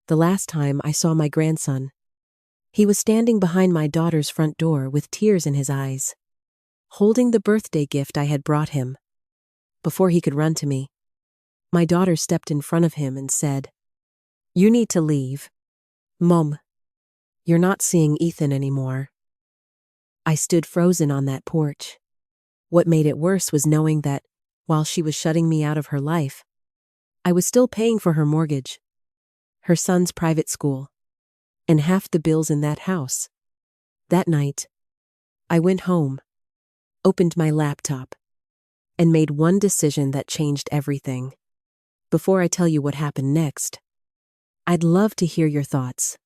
the last time I saw my grandson. He was standing behind my daughter's front door with tears in his eyes, holding the birthday gift I had brought him. Before he could run to me, my daughter stepped in front of him and said, "You need to leave. Mom, you're not seeing Ethan anymore." I stood frozen on that porch. What made it worse was knowing that, while she was shutting me out of her life, I was still paying for her mortgage, her son's private school, and half the bills in that house. That night, I went home, opened my laptop, and made one decision that changed everything. Before I tell you what happened next, I'd love to hear your thoughts.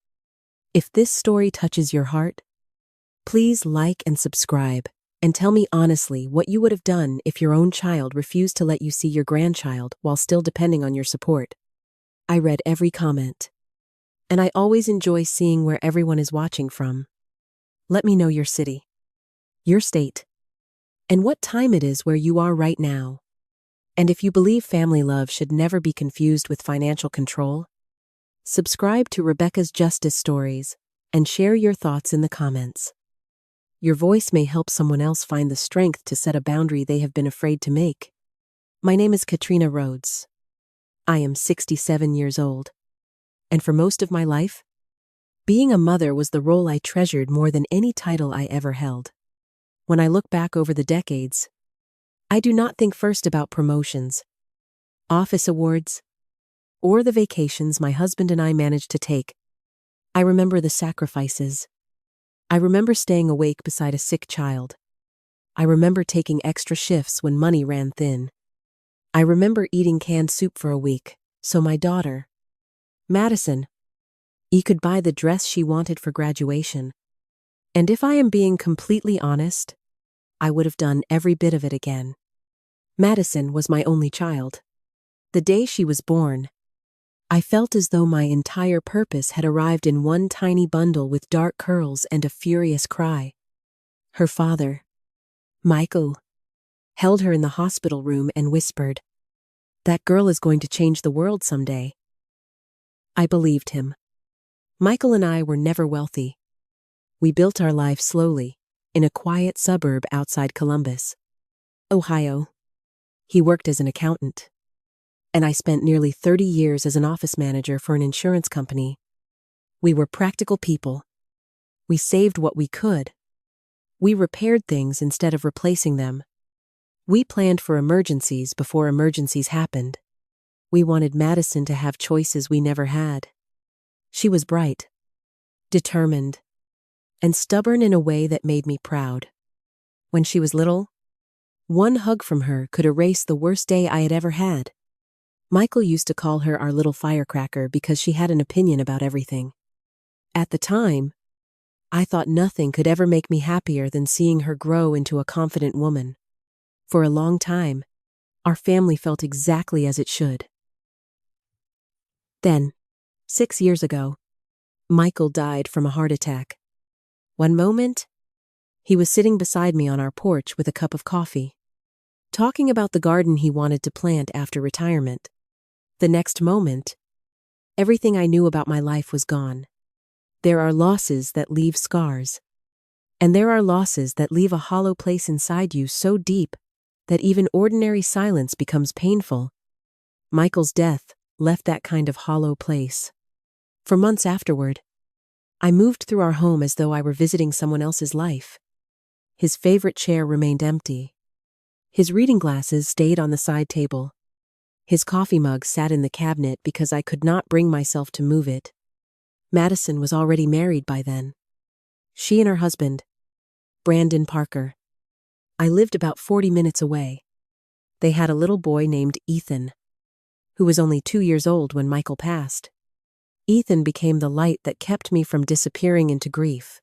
If this story touches your heart, please like and subscribe, and tell me honestly what you would have done if your own child refused to let you see your grandchild while still depending on your support. I read every comment, and I always enjoy seeing where everyone is watching from. Let me know your city, your state, and what time it is where you are right now. And if you believe family love should never be confused with financial control, subscribe to Rebecca's Justice Stories and share your thoughts in the comments. Your voice may help someone else find the strength to set a boundary they have been afraid to make. My name is Katrina Rhodes. I am 67 years old, and for most of my life, being a mother was the role I treasured more than any title I ever held. When I look back over the decades, I do not think first about promotions, office awards, or the vacations my husband and I managed to take. I remember the sacrifices. I remember staying awake beside a sick child. I remember taking extra shifts when money ran thin. I remember eating canned soup for a week, so my daughter, Madison, could buy the dress she wanted for graduation. And if I am being completely honest, I would have done every bit of it again. Madison was my only child. The day she was born, I felt as though my entire purpose had arrived in one tiny bundle with dark curls and a furious cry. Her father, Michael, held her in the hospital room and whispered, "That girl is going to change the world someday." I believed him. Michael and I were never wealthy. We built our life slowly, in a quiet suburb outside Columbus, Ohio. He worked as an accountant, and I spent nearly 30 years as an office manager for an insurance company. We were practical people. We saved what we could. We repaired things instead of replacing them. We planned for emergencies before emergencies happened. We wanted Madison to have choices we never had. She was bright, determined, and stubborn in a way that made me proud. When she was little, one hug from her could erase the worst day I had ever had. Michael used to call her our little firecracker because she had an opinion about everything. At the time, I thought nothing could ever make me happier than seeing her grow into a confident woman. For a long time, our family felt exactly as it should. Then, 6 years ago, Michael died from a heart attack. One moment, he was sitting beside me on our porch with a cup of coffee, talking about the garden he wanted to plant after retirement. The next moment, everything I knew about my life was gone. There are losses that leave scars, and there are losses that leave a hollow place inside you so deep that even ordinary silence becomes painful. Michael's death left that kind of hollow place. For months afterward, I moved through our home as though I were visiting someone else's life. His favorite chair remained empty. His reading glasses stayed on the side table. His coffee mug sat in the cabinet because I could not bring myself to move it. Madison was already married by then. She and her husband, Brandon Parker. I lived about 40 minutes away. They had a little boy named Ethan, who was only 2 years old when Michael passed. Ethan became the light that kept me from disappearing into grief.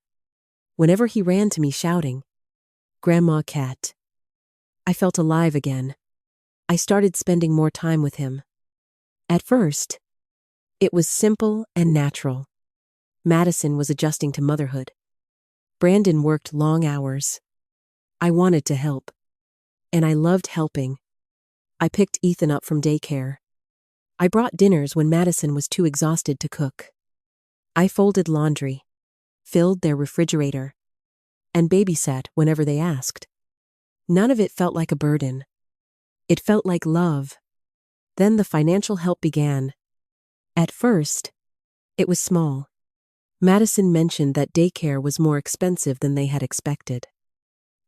Whenever he ran to me shouting, "Grandma Cat," I felt alive again. I started spending more time with him. At first, it was simple and natural. Madison was adjusting to motherhood. Brandon worked long hours. I wanted to help, and I loved helping. I picked Ethan up from daycare. I brought dinners when Madison was too exhausted to cook. I folded laundry, filled their refrigerator, and babysat whenever they asked. None of it felt like a burden. It felt like love. Then the financial help began. At first, it was small. Madison mentioned that daycare was more expensive than they had expected.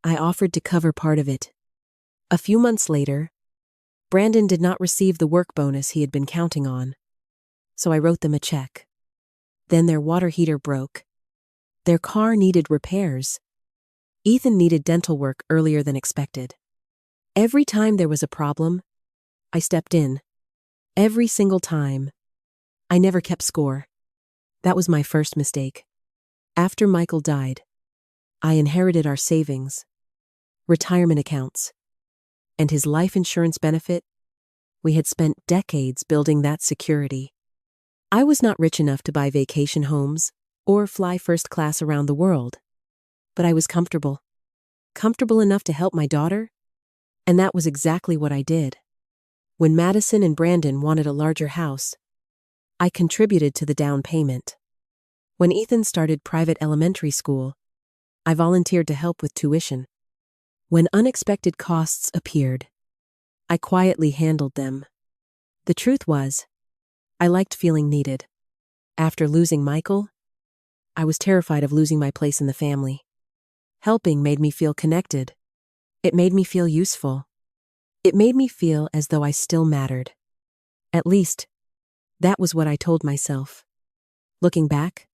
I offered to cover part of it. A few months later, Brandon did not receive the work bonus he had been counting on, so I wrote them a check. Then their water heater broke. Their car needed repairs. Ethan needed dental work earlier than expected. Every time there was a problem, I stepped in. Every single time. I never kept score. That was my first mistake. After Michael died, I inherited our savings, retirement accounts, and his life insurance benefit. We had spent decades building that security. I was not rich enough to buy vacation homes or fly first class around the world, but I was comfortable. Comfortable enough to help my daughter, and that was exactly what I did. When Madison and Brandon wanted a larger house, I contributed to the down payment. When Ethan started private elementary school, I volunteered to help with tuition. When unexpected costs appeared, I quietly handled them. The truth was, I liked feeling needed. After losing Michael, I was terrified of losing my place in the family. Helping made me feel connected. It made me feel useful. It made me feel as though I still mattered. At least, that was what I told myself. Looking back,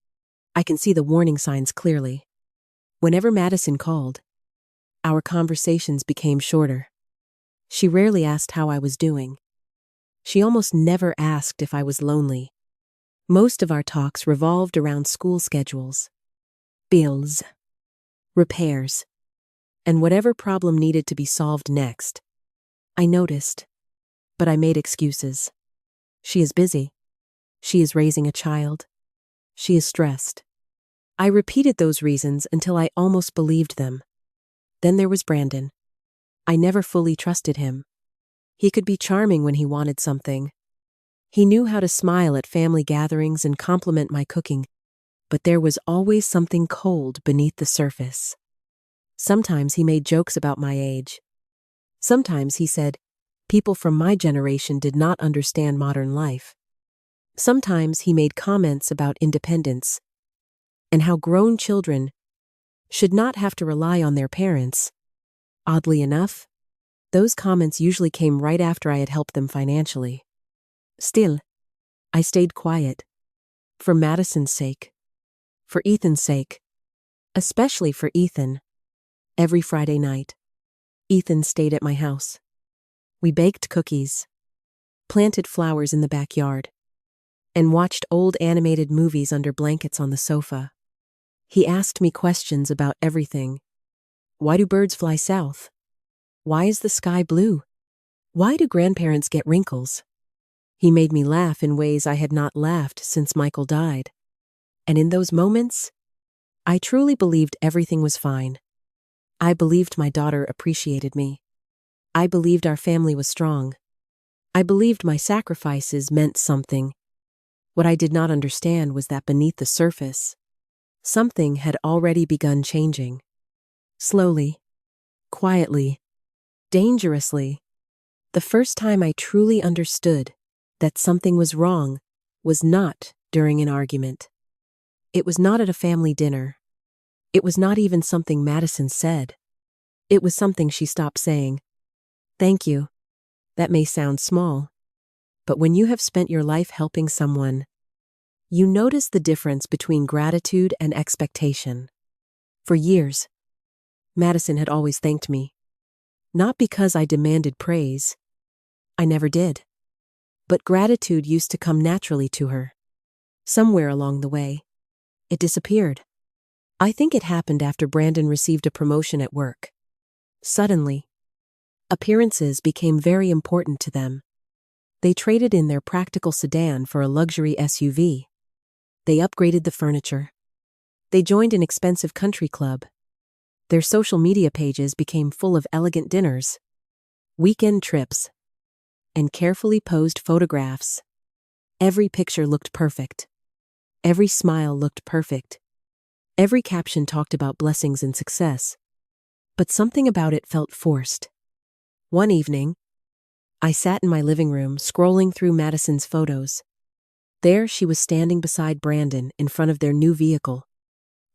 I can see the warning signs clearly. Whenever Madison called, our conversations became shorter. She rarely asked how I was doing. She almost never asked if I was lonely. Most of our talks revolved around school schedules, bills, repairs, and whatever problem needed to be solved next. I noticed, but I made excuses. She is busy. She is raising a child. She is stressed. I repeated those reasons until I almost believed them. Then there was Brandon. I never fully trusted him. He could be charming when he wanted something. He knew how to smile at family gatherings and compliment my cooking, but there was always something cold beneath the surface. Sometimes he made jokes about my age. Sometimes he said, people from my generation did not understand modern life. Sometimes he made comments about independence and how grown children should not have to rely on their parents. Oddly enough, those comments usually came right after I had helped them financially. Still, I stayed quiet. For Madison's sake. For Ethan's sake. Especially for Ethan. Every Friday night, Ethan stayed at my house. We baked cookies, planted flowers in the backyard, and watched old animated movies under blankets on the sofa. He asked me questions about everything. Why do birds fly south? Why is the sky blue? Why do grandparents get wrinkles? He made me laugh in ways I had not laughed since Michael died. And in those moments, I truly believed everything was fine. I believed my daughter appreciated me. I believed our family was strong. I believed my sacrifices meant something. What I did not understand was that beneath the surface, something had already begun changing. Slowly, quietly, dangerously. The first time I truly understood that something was wrong was not during an argument. It was not at a family dinner. It was not even something Madison said. It was something she stopped saying. Thank you. That may sound small, but when you have spent your life helping someone, you notice the difference between gratitude and expectation. For years, Madison had always thanked me. Not because I demanded praise. I never did. But gratitude used to come naturally to her. Somewhere along the way, it disappeared. I think it happened after Brandon received a promotion at work. Suddenly, appearances became very important to them. They traded in their practical sedan for a luxury SUV. They upgraded the furniture. They joined an expensive country club. Their social media pages became full of elegant dinners, weekend trips, and carefully posed photographs. Every picture looked perfect. Every smile looked perfect. Every caption talked about blessings and success. But something about it felt forced. One evening, I sat in my living room scrolling through Madison's photos. There she was standing beside Brandon in front of their new vehicle.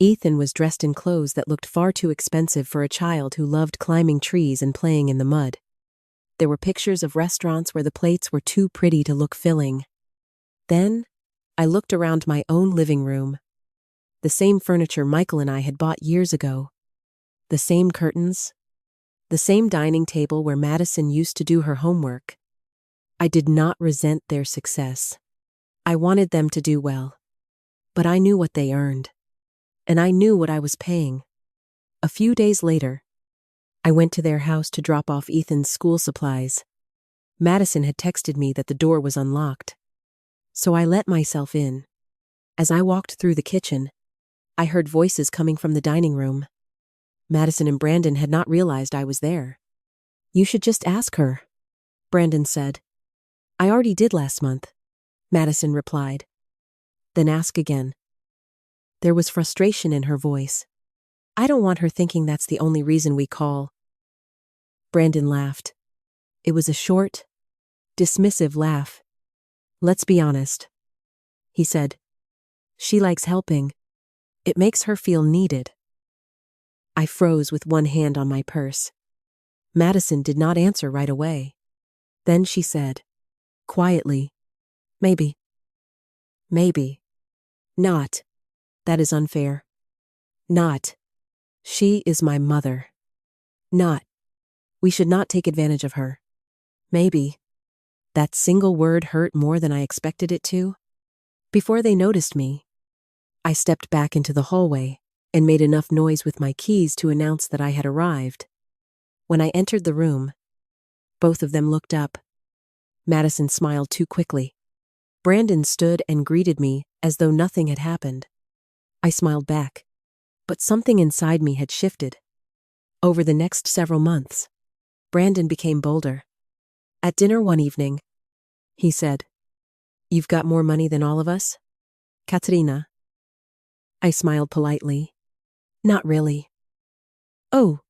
Ethan was dressed in clothes that looked far too expensive for a child who loved climbing trees and playing in the mud. There were pictures of restaurants where the plates were too pretty to look filling. Then, I looked around my own living room. The same furniture Michael and I had bought years ago. The same curtains. The same dining table where Madison used to do her homework. I did not resent their success. I wanted them to do well. But I knew what they earned. And I knew what I was paying. A few days later, I went to their house to drop off Ethan's school supplies. Madison had texted me that the door was unlocked. So I let myself in. As I walked through the kitchen, I heard voices coming from the dining room. Madison and Brandon had not realized I was there. "You should just ask her," Brandon said. "I already did last month," Madison replied. "Then ask again." There was frustration in her voice. "I don't want her thinking that's the only reason we call." Brandon laughed. It was a short, dismissive laugh. "Let's be honest," he said. "She likes helping. It makes her feel needed." I froze with one hand on my purse. Madison did not answer right away. Then she said, quietly, "Maybe. Maybe. Not. That is unfair. Not. She is my mother. Not. We should not take advantage of her. Maybe." That single word hurt more than I expected it to. Before they noticed me, I stepped back into the hallway and made enough noise with my keys to announce that I had arrived. When I entered the room, both of them looked up. Madison smiled too quickly. Brandon stood and greeted me as though nothing had happened. I smiled back, but something inside me had shifted. Over the next several months, Brandon became bolder. At dinner one evening, he said, "You've got more money than all of us, Katrina?" I smiled politely. "Not really." "Oh,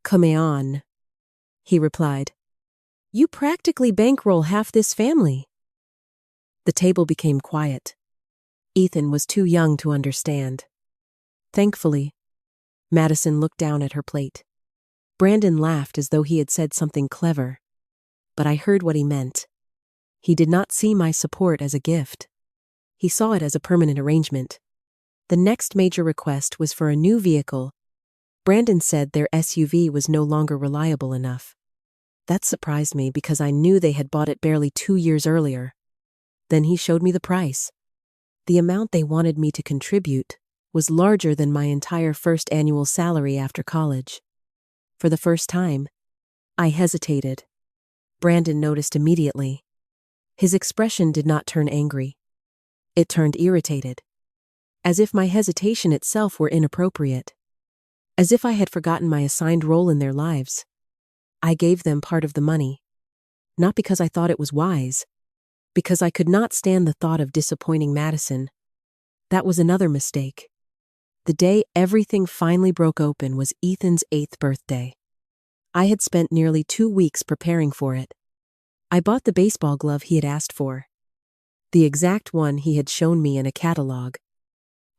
come on," he replied. "You practically bankroll half this family." The table became quiet. Ethan was too young to understand. Thankfully, Madison looked down at her plate. Brandon laughed as though he had said something clever. But I heard what he meant. He did not see my support as a gift. He saw it as a permanent arrangement. The next major request was for a new vehicle. Brandon said their SUV was no longer reliable enough. That surprised me because I knew they had bought it barely 2 years earlier. Then he showed me the price. The amount they wanted me to contribute was larger than my entire first annual salary after college. For the first time, I hesitated. Brandon noticed immediately. His expression did not turn angry. It turned irritated. As if my hesitation itself were inappropriate. As if I had forgotten my assigned role in their lives. I gave them part of the money. Not because I thought it was wise. Because I could not stand the thought of disappointing Madison. That was another mistake. The day everything finally broke open was Ethan's 8th birthday. I had spent nearly 2 weeks preparing for it. I bought the baseball glove he had asked for. The exact one he had shown me in a catalog.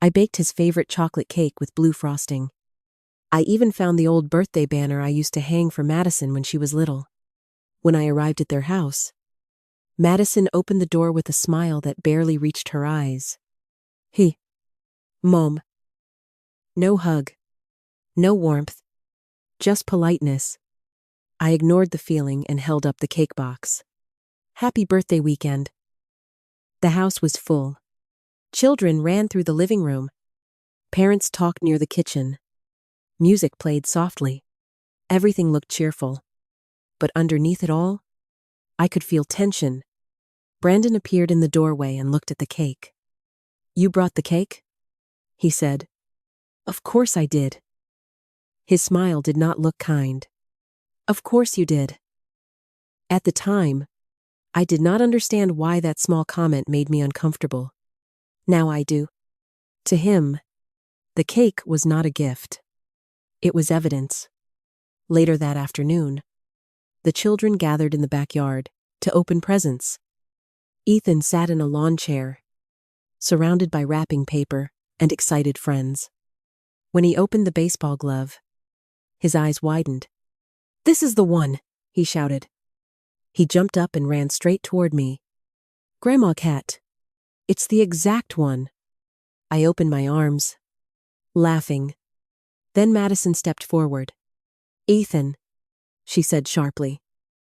I baked his favorite chocolate cake with blue frosting. I even found the old birthday banner I used to hang for Madison when she was little. When I arrived at their house, Madison opened the door with a smile that barely reached her eyes. "Hey, Mom." No hug. No warmth. Just politeness. I ignored the feeling and held up the cake box. "Happy birthday weekend." The house was full. Children ran through the living room. Parents talked near the kitchen. Music played softly. Everything looked cheerful. But underneath it all, I could feel tension. Brandon appeared in the doorway and looked at the cake. "You brought the cake?" he said. "Of course I did." His smile did not look kind. "Of course you did." At the time, I did not understand why that small comment made me uncomfortable. Now I do. To him, the cake was not a gift. It was evidence. Later that afternoon, the children gathered in the backyard to open presents. Ethan sat in a lawn chair, surrounded by wrapping paper and excited friends. When he opened the baseball glove, his eyes widened. "This is the one," he shouted. He jumped up and ran straight toward me. "Grandma Cat, it's the exact one." I opened my arms, laughing. Then Madison stepped forward. "Ethan," she said sharply,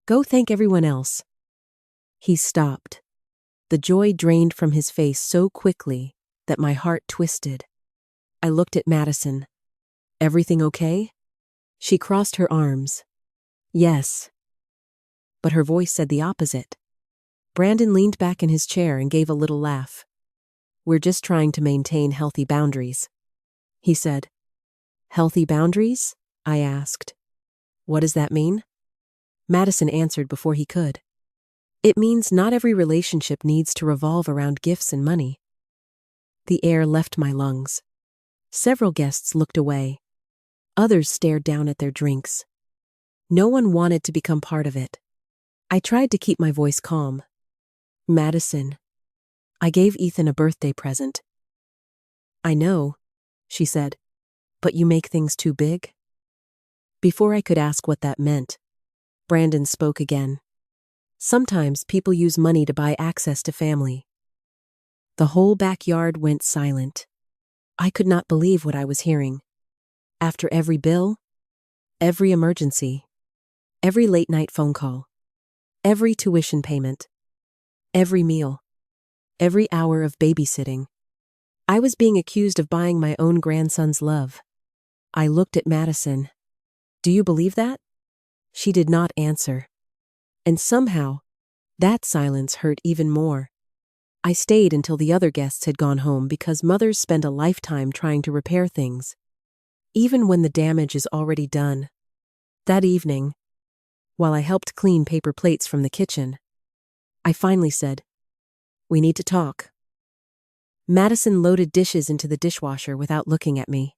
"go thank everyone else." He stopped. The joy drained from his face so quickly that my heart twisted. I looked at Madison. "Everything okay?" She crossed her arms. "Yes." But her voice said the opposite. Brandon leaned back in his chair and gave a little laugh. "We're just trying to maintain healthy boundaries," he said. "Healthy boundaries?" I asked. "What does that mean?" Madison answered before he could. "It means not every relationship needs to revolve around gifts and money." The air left my lungs. Several guests looked away. Others stared down at their drinks. No one wanted to become part of it. I tried to keep my voice calm. "Madison, I gave Ethan a birthday present." "I know," she said, "but you make things too big?" Before I could ask what that meant, Brandon spoke again. "Sometimes people use money to buy access to family." The whole backyard went silent. I could not believe what I was hearing. After every bill, every emergency, every late-night phone call, every tuition payment, every meal, every hour of babysitting, I was being accused of buying my own grandson's love. I looked at Madison. "Do you believe that?" She did not answer. And somehow, that silence hurt even more. I stayed until the other guests had gone home because mothers spend a lifetime trying to repair things, even when the damage is already done. That evening, while I helped clean paper plates from the kitchen, I finally said, "We need to talk." Madison loaded dishes into the dishwasher without looking at me.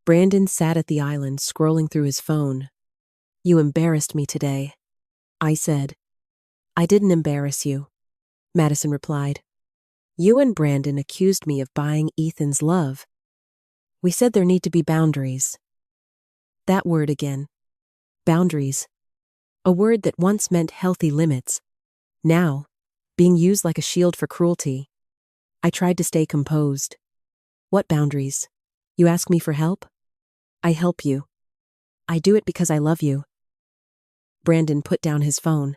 Brandon sat at the island scrolling through his phone. "You embarrassed me today," I said. "I didn't embarrass you," Madison replied. "You and Brandon accused me of buying Ethan's love. We said there need to be boundaries." That word again. Boundaries. A word that once meant healthy limits, now being used like a shield for cruelty. I tried to stay composed. "What boundaries? You ask me for help? I help you. I do it because I love you." Brandon put down his phone.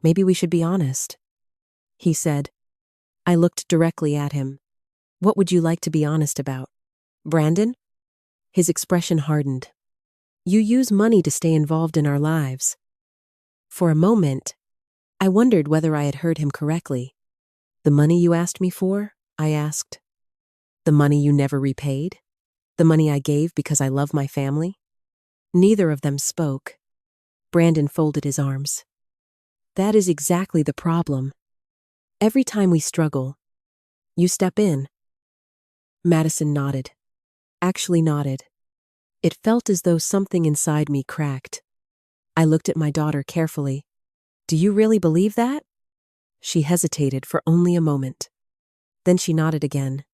"Maybe we should be honest," he said. I looked directly at him. "What would you like to be honest about?" "Brandon?" His expression hardened. "You use money to stay involved in our lives." For a moment, I wondered whether I had heard him correctly. "The money you asked me for?" I asked. "The money you never repaid? The money I gave because I love my family?" Neither of them spoke. Brandon folded his arms. "That is exactly the problem. Every time we struggle, you step in." Madison nodded. Actually nodded. It felt as though something inside me cracked. I looked at my daughter carefully. "Do you really believe that?" She hesitated for only a moment. Then she nodded again.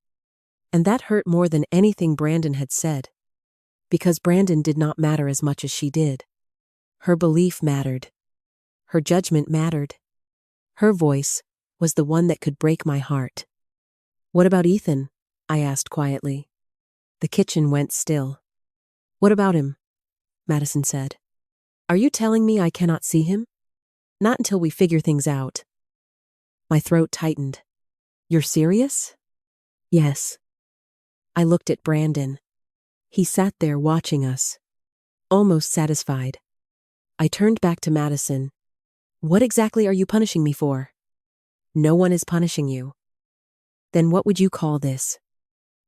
And that hurt more than anything Brandon had said. Because Brandon did not matter as much as she did. Her belief mattered. Her judgment mattered. Her voice was the one that could break my heart. "What about Ethan?" I asked quietly. The kitchen went still. "What about him?" Madison said. "Are you telling me I cannot see him?" "Not until we figure things out." My throat tightened. "You're serious?" "Yes." I looked at Brandon. He sat there watching us, almost satisfied. I turned back to Madison. "What exactly are you punishing me for?" "No one is punishing you." "Then what would you call this?"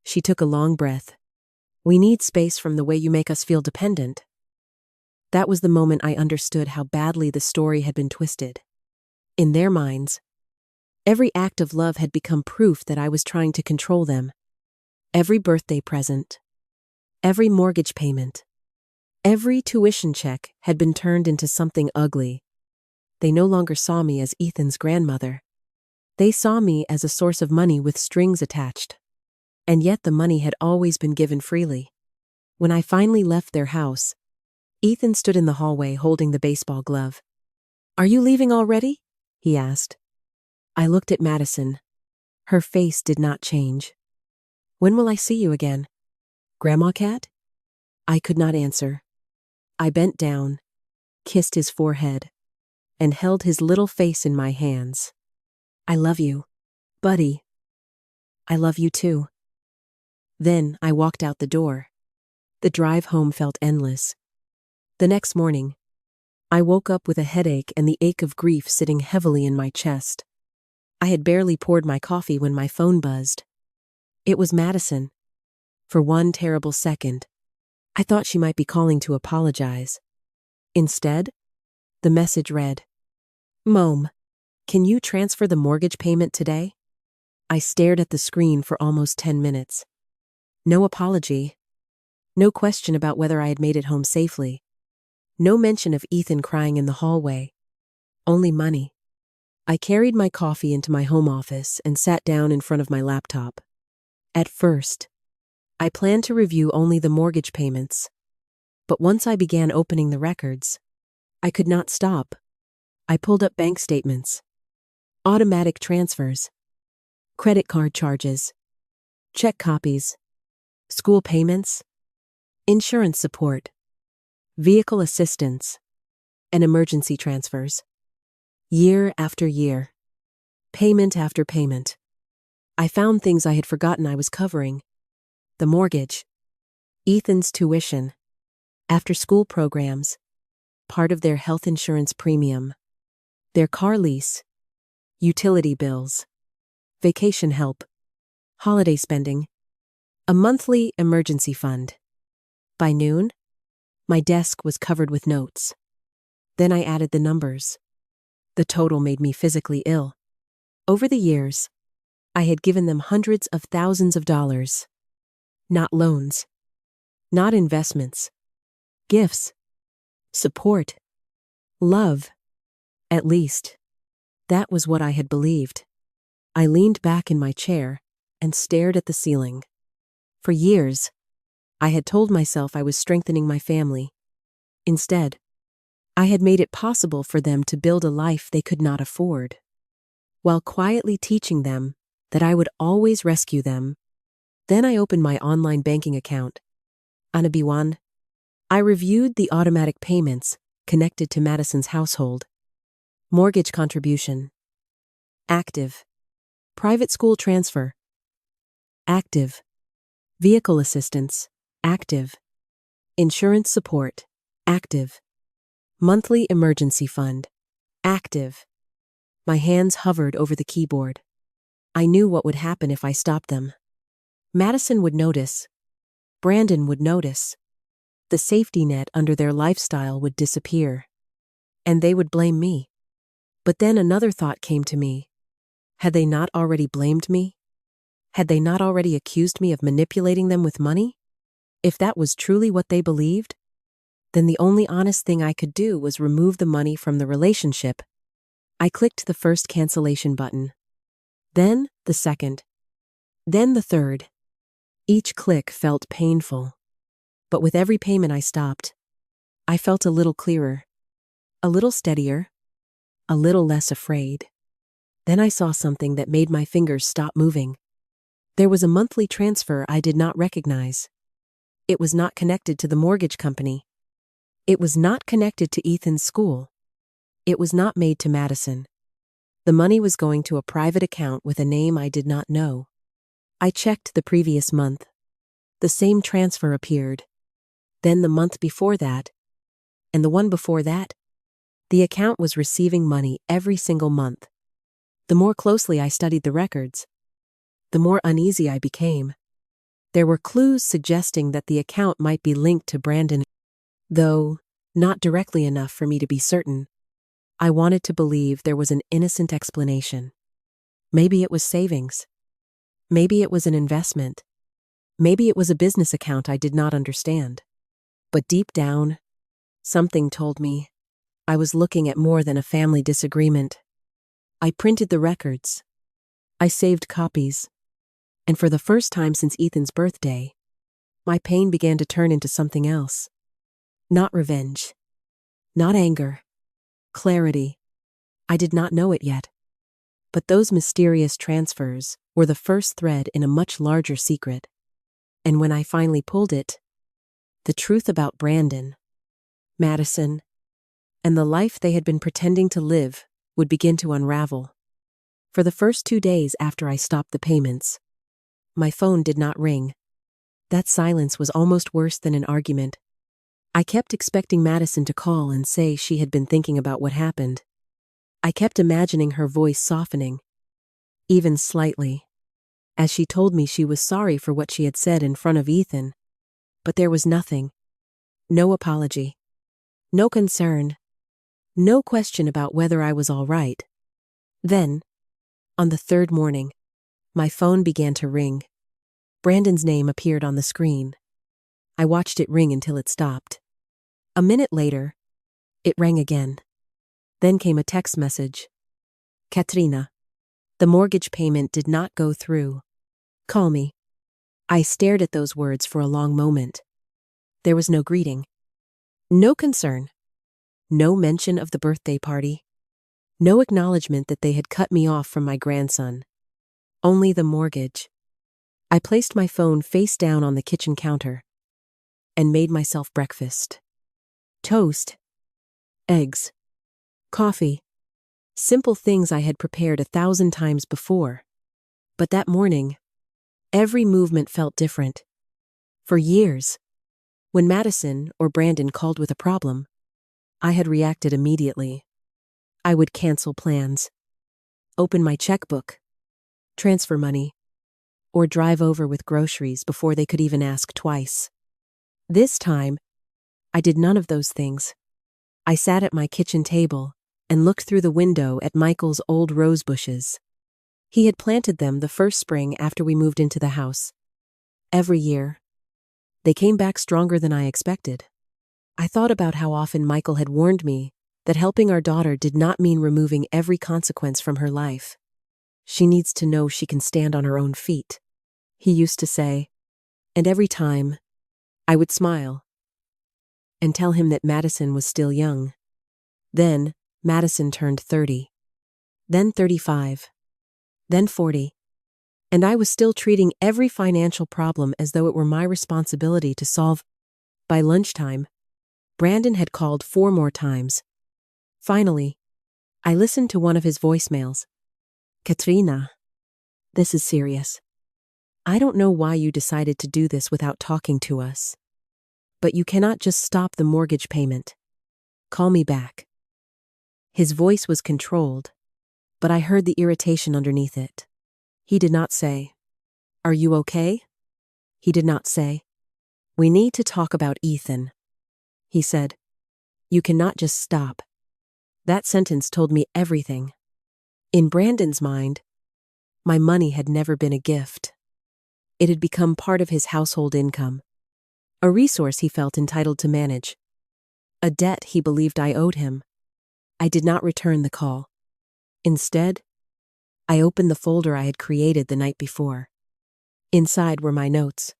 She took a long breath. "We need space from the way you make us feel dependent." That was the moment I understood how badly the story had been twisted. In their minds, every act of love had become proof that I was trying to control them. Every birthday present, every mortgage payment, every tuition check had been turned into something ugly. They no longer saw me as Ethan's grandmother. They saw me as a source of money with strings attached. And yet the money had always been given freely. When I finally left their house, Ethan stood in the hallway holding the baseball glove. "Are you leaving already?" he asked. I looked at Madison. Her face did not change. "When will I see you again, Grandma Cat?" I could not answer. I bent down, kissed his forehead, and held his little face in my hands. "I love you, buddy. I love you too." Then I walked out the door. The drive home felt endless. The next morning, I woke up with a headache and the ache of grief sitting heavily in my chest. I had barely poured my coffee when my phone buzzed. It was Madison. For one terrible second, I thought she might be calling to apologize. Instead, the message read, "Mom, can you transfer the mortgage payment today?" I stared at the screen for almost 10 minutes. No apology. No question about whether I had made it home safely. No mention of Ethan crying in the hallway. Only money. I carried my coffee into my home office and sat down in front of my laptop. At first, I planned to review only the mortgage payments. But once I began opening the records, I could not stop. I pulled up bank statements, automatic transfers, credit card charges, check copies, school payments, insurance support, vehicle assistance, and emergency transfers. Year after year, payment after payment. I found things I had forgotten I was covering. The mortgage, Ethan's tuition, after-school programs, part of their health insurance premium, their car lease, utility bills, vacation help, holiday spending, a monthly emergency fund. By noon, my desk was covered with notes. Then I added the numbers. The total made me physically ill. Over the years, I had given them hundreds of thousands of dollars. Not loans. Not investments. Gifts. Support. Love. At least, that was what I had believed. I leaned back in my chair and stared at the ceiling. For years, I had told myself I was strengthening my family. Instead, I had made it possible for them to build a life they could not afford, while quietly teaching them that I would always rescue them. Then I opened my online banking account. Anabiwan. I reviewed the automatic payments connected to Madison's household. Mortgage contribution. Active. Private school transfer. Active. Vehicle assistance. Active. Insurance support. Active. Monthly emergency fund. Active. My hands hovered over the keyboard. I knew what would happen if I stopped them. Madison would notice. Brandon would notice. The safety net under their lifestyle would disappear. And they would blame me. But then another thought came to me. Had they not already blamed me? Had they not already accused me of manipulating them with money? If that was truly what they believed, then the only honest thing I could do was remove the money from the relationship. I clicked the first cancellation button. Then the second. Then the third. Each click felt painful. But with every payment I stopped, I felt a little clearer, a little steadier, a little less afraid. Then I saw something that made my fingers stop moving. There was a monthly transfer I did not recognize. It was not connected to the mortgage company. It was not connected to Ethan's school. It was not made to Madison. The money was going to a private account with a name I did not know. I checked the previous month. The same transfer appeared. Then the month before that, and the one before that. The account was receiving money every single month. The more closely I studied the records, the more uneasy I became. There were clues suggesting that the account might be linked to Brandon, though not directly enough for me to be certain. I wanted to believe there was an innocent explanation. Maybe it was savings. Maybe it was an investment. Maybe it was a business account I did not understand. But deep down, something told me I was looking at more than a family disagreement. I printed the records. I saved copies. And for the first time since Ethan's birthday, my pain began to turn into something else. Not revenge. Not anger. Clarity. I did not know it yet. But those mysterious transfers were the first thread in a much larger secret. And when I finally pulled it, the truth about Brandon, Madison, and the life they had been pretending to live would begin to unravel. For the first 2 days after I stopped the payments, my phone did not ring. That silence was almost worse than an argument. I kept expecting Madison to call and say she had been thinking about what happened. I kept imagining her voice softening, even slightly, as she told me she was sorry for what she had said in front of Ethan. But there was nothing. No apology. No concern. No question about whether I was all right. Then, on the third morning, my phone began to ring. Brandon's name appeared on the screen. I watched it ring until it stopped. A minute later, it rang again. Then came a text message. Katrina, the mortgage payment did not go through. Call me. I stared at those words for a long moment. There was no greeting. No concern. No mention of the birthday party. No acknowledgement that they had cut me off from my grandson. Only the mortgage. I placed my phone face down on the kitchen counter and made myself breakfast. Toast, eggs, coffee, simple things I had prepared 1,000 times before. But that morning, every movement felt different. For years, when Madison or Brandon called with a problem, I had reacted immediately. I would cancel plans, open my checkbook, transfer money, or drive over with groceries before they could even ask twice. This time, I did none of those things. I sat at my kitchen table and looked through the window at Michael's old rose bushes. He had planted them the first spring after we moved into the house. Every year, they came back stronger than I expected. I thought about how often Michael had warned me that helping our daughter did not mean removing every consequence from her life. She needs to know she can stand on her own feet, he used to say, and every time, I would smile and tell him that Madison was still young. Then, Madison turned 30, then 35, then 40, and I was still treating every financial problem as though it were my responsibility to solve. By lunchtime, Brandon had called 4 more times. Finally, I listened to one of his voicemails. Katrina, this is serious. I don't know why you decided to do this without talking to us. But you cannot just stop the mortgage payment. Call me back. His voice was controlled, but I heard the irritation underneath it. He did not say, "Are you okay?" He did not say, "We need to talk about Ethan." He said, "You cannot just stop." That sentence told me everything. In Brandon's mind, my money had never been a gift. It had become part of his household income, a resource he felt entitled to manage, a debt he believed I owed him. I did not return the call. Instead, I opened the folder I had created the night before. Inside were my notes,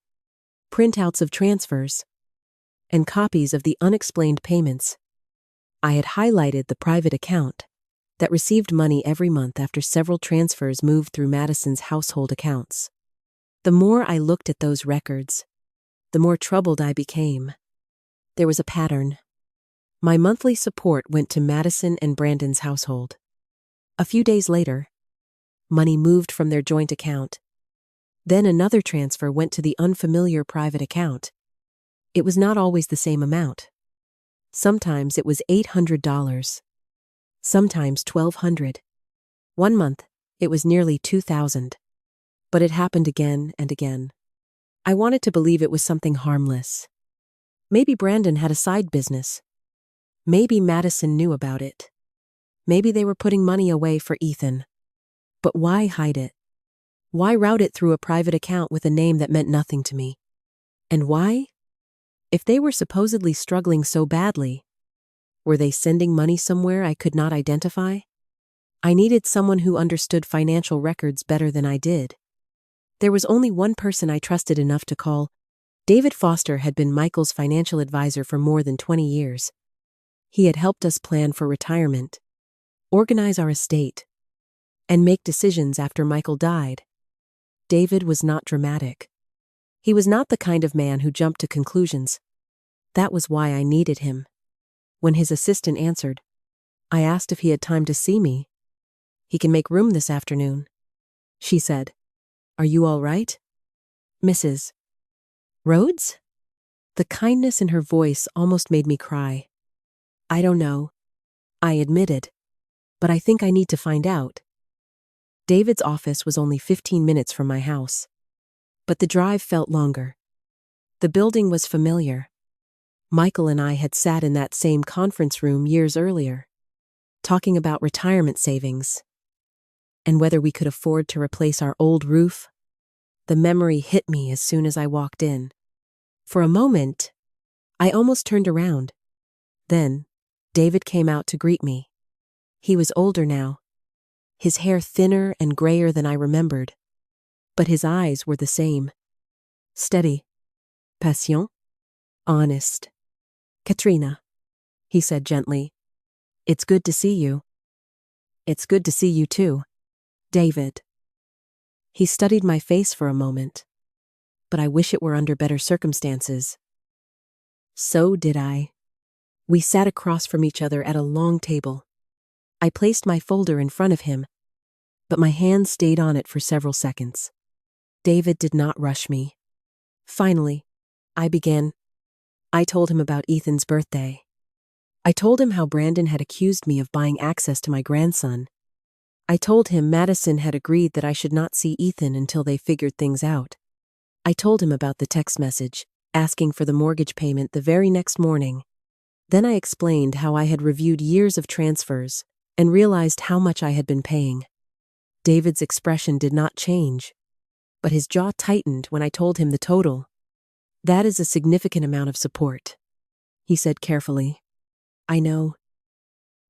printouts of transfers, and copies of the unexplained payments. I had highlighted the private account that received money every month after several transfers moved through Madison's household accounts. The more I looked at those records, the more troubled I became. There was a pattern. My monthly support went to Madison and Brandon's household. A few days later, money moved from their joint account. Then another transfer went to the unfamiliar private account. It was not always the same amount. Sometimes it was $800. Sometimes $1,200. One month, it was nearly $2,000. But it happened again and again. I wanted to believe it was something harmless. Maybe Brandon had a side business. Maybe Madison knew about it. Maybe they were putting money away for Ethan. But why hide it? Why route it through a private account with a name that meant nothing to me? And why? If they were supposedly struggling so badly, were they sending money somewhere I could not identify? I needed someone who understood financial records better than I did. There was only one person I trusted enough to call. David Foster had been Michael's financial advisor for more than 20 years. He had helped us plan for retirement, organize our estate, and make decisions after Michael died. David was not dramatic. He was not the kind of man who jumped to conclusions. That was why I needed him. When his assistant answered, I asked if he had time to see me. He can make room this afternoon. She said, Are you all right, Mrs. Rhodes? The kindness in her voice almost made me cry. I don't know, I admitted, but I think I need to find out. David's office was only 15 minutes from my house, but the drive felt longer. The building was familiar. Michael and I had sat in that same conference room years earlier, talking about retirement savings and whether we could afford to replace our old roof. The memory hit me as soon as I walked in. For a moment, I almost turned around. Then, David came out to greet me. He was older now, his hair thinner and grayer than I remembered, but his eyes were the same. Steady, patient, honest. Katrina, he said gently, it's good to see you. It's good to see you too, David. He studied my face for a moment, but I wish it were under better circumstances. So did I. We sat across from each other at a long table. I placed my folder in front of him, but my hand stayed on it for several seconds. David did not rush me. Finally, I began. I told him about Ethan's birthday. I told him how Brandon had accused me of buying access to my grandson. I told him Madison had agreed that I should not see Ethan until they figured things out. I told him about the text message, asking for the mortgage payment the very next morning. Then I explained how I had reviewed years of transfers and realized how much I had been paying. David's expression did not change, but his jaw tightened when I told him the total. That is a significant amount of support, he said carefully. I know.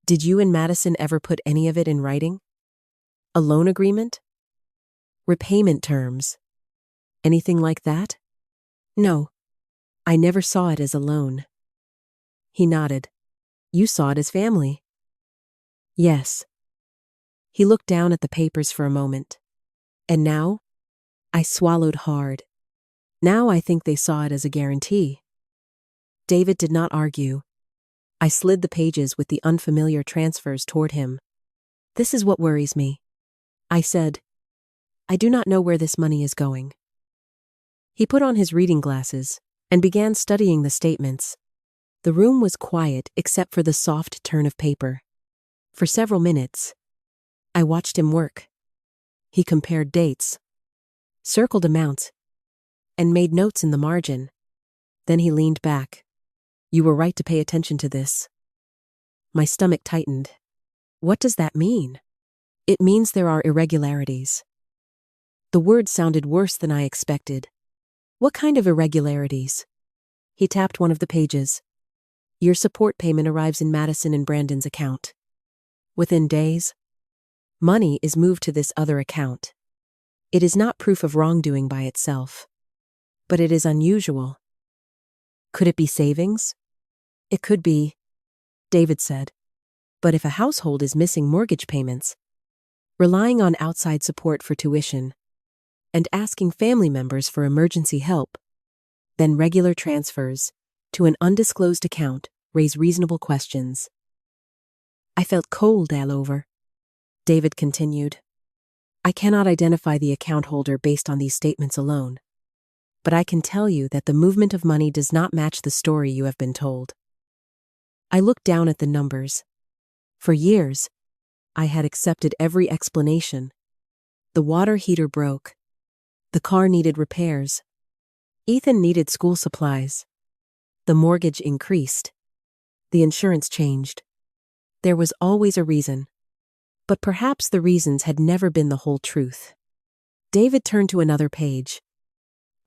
Did you and Madison ever put any of it in writing? A loan agreement? Repayment terms? Anything like that? No. I never saw it as a loan. He nodded. You saw it as family. Yes. He looked down at the papers for a moment. And now? I swallowed hard. Now I think they saw it as a guarantee. David did not argue. I slid the pages with the unfamiliar transfers toward him. This is what worries me, I said. I do not know where this money is going. He put on his reading glasses and began studying the statements. The room was quiet except for the soft turn of paper. For several minutes, I watched him work. He compared dates, circled amounts, and made notes in the margin. Then he leaned back. You were right to pay attention to this. My stomach tightened. What does that mean? It means there are irregularities. The word sounded worse than I expected. What kind of irregularities? He tapped one of the pages. Your support payment arrives in Madison and Brandon's account. Within days, money is moved to this other account. It is not proof of wrongdoing by itself, but it is unusual. Could it be savings? It could be, David said. But if a household is missing mortgage payments, relying on outside support for tuition, and asking family members for emergency help, then regular transfers to an undisclosed account raise reasonable questions. I felt cold all over. David continued. I cannot identify the account holder based on these statements alone, but I can tell you that the movement of money does not match the story you have been told. I looked down at the numbers. For years, I had accepted every explanation. The water heater broke. The car needed repairs. Ethan needed school supplies. The mortgage increased. The insurance changed. There was always a reason. But perhaps the reasons had never been the whole truth. David turned to another page.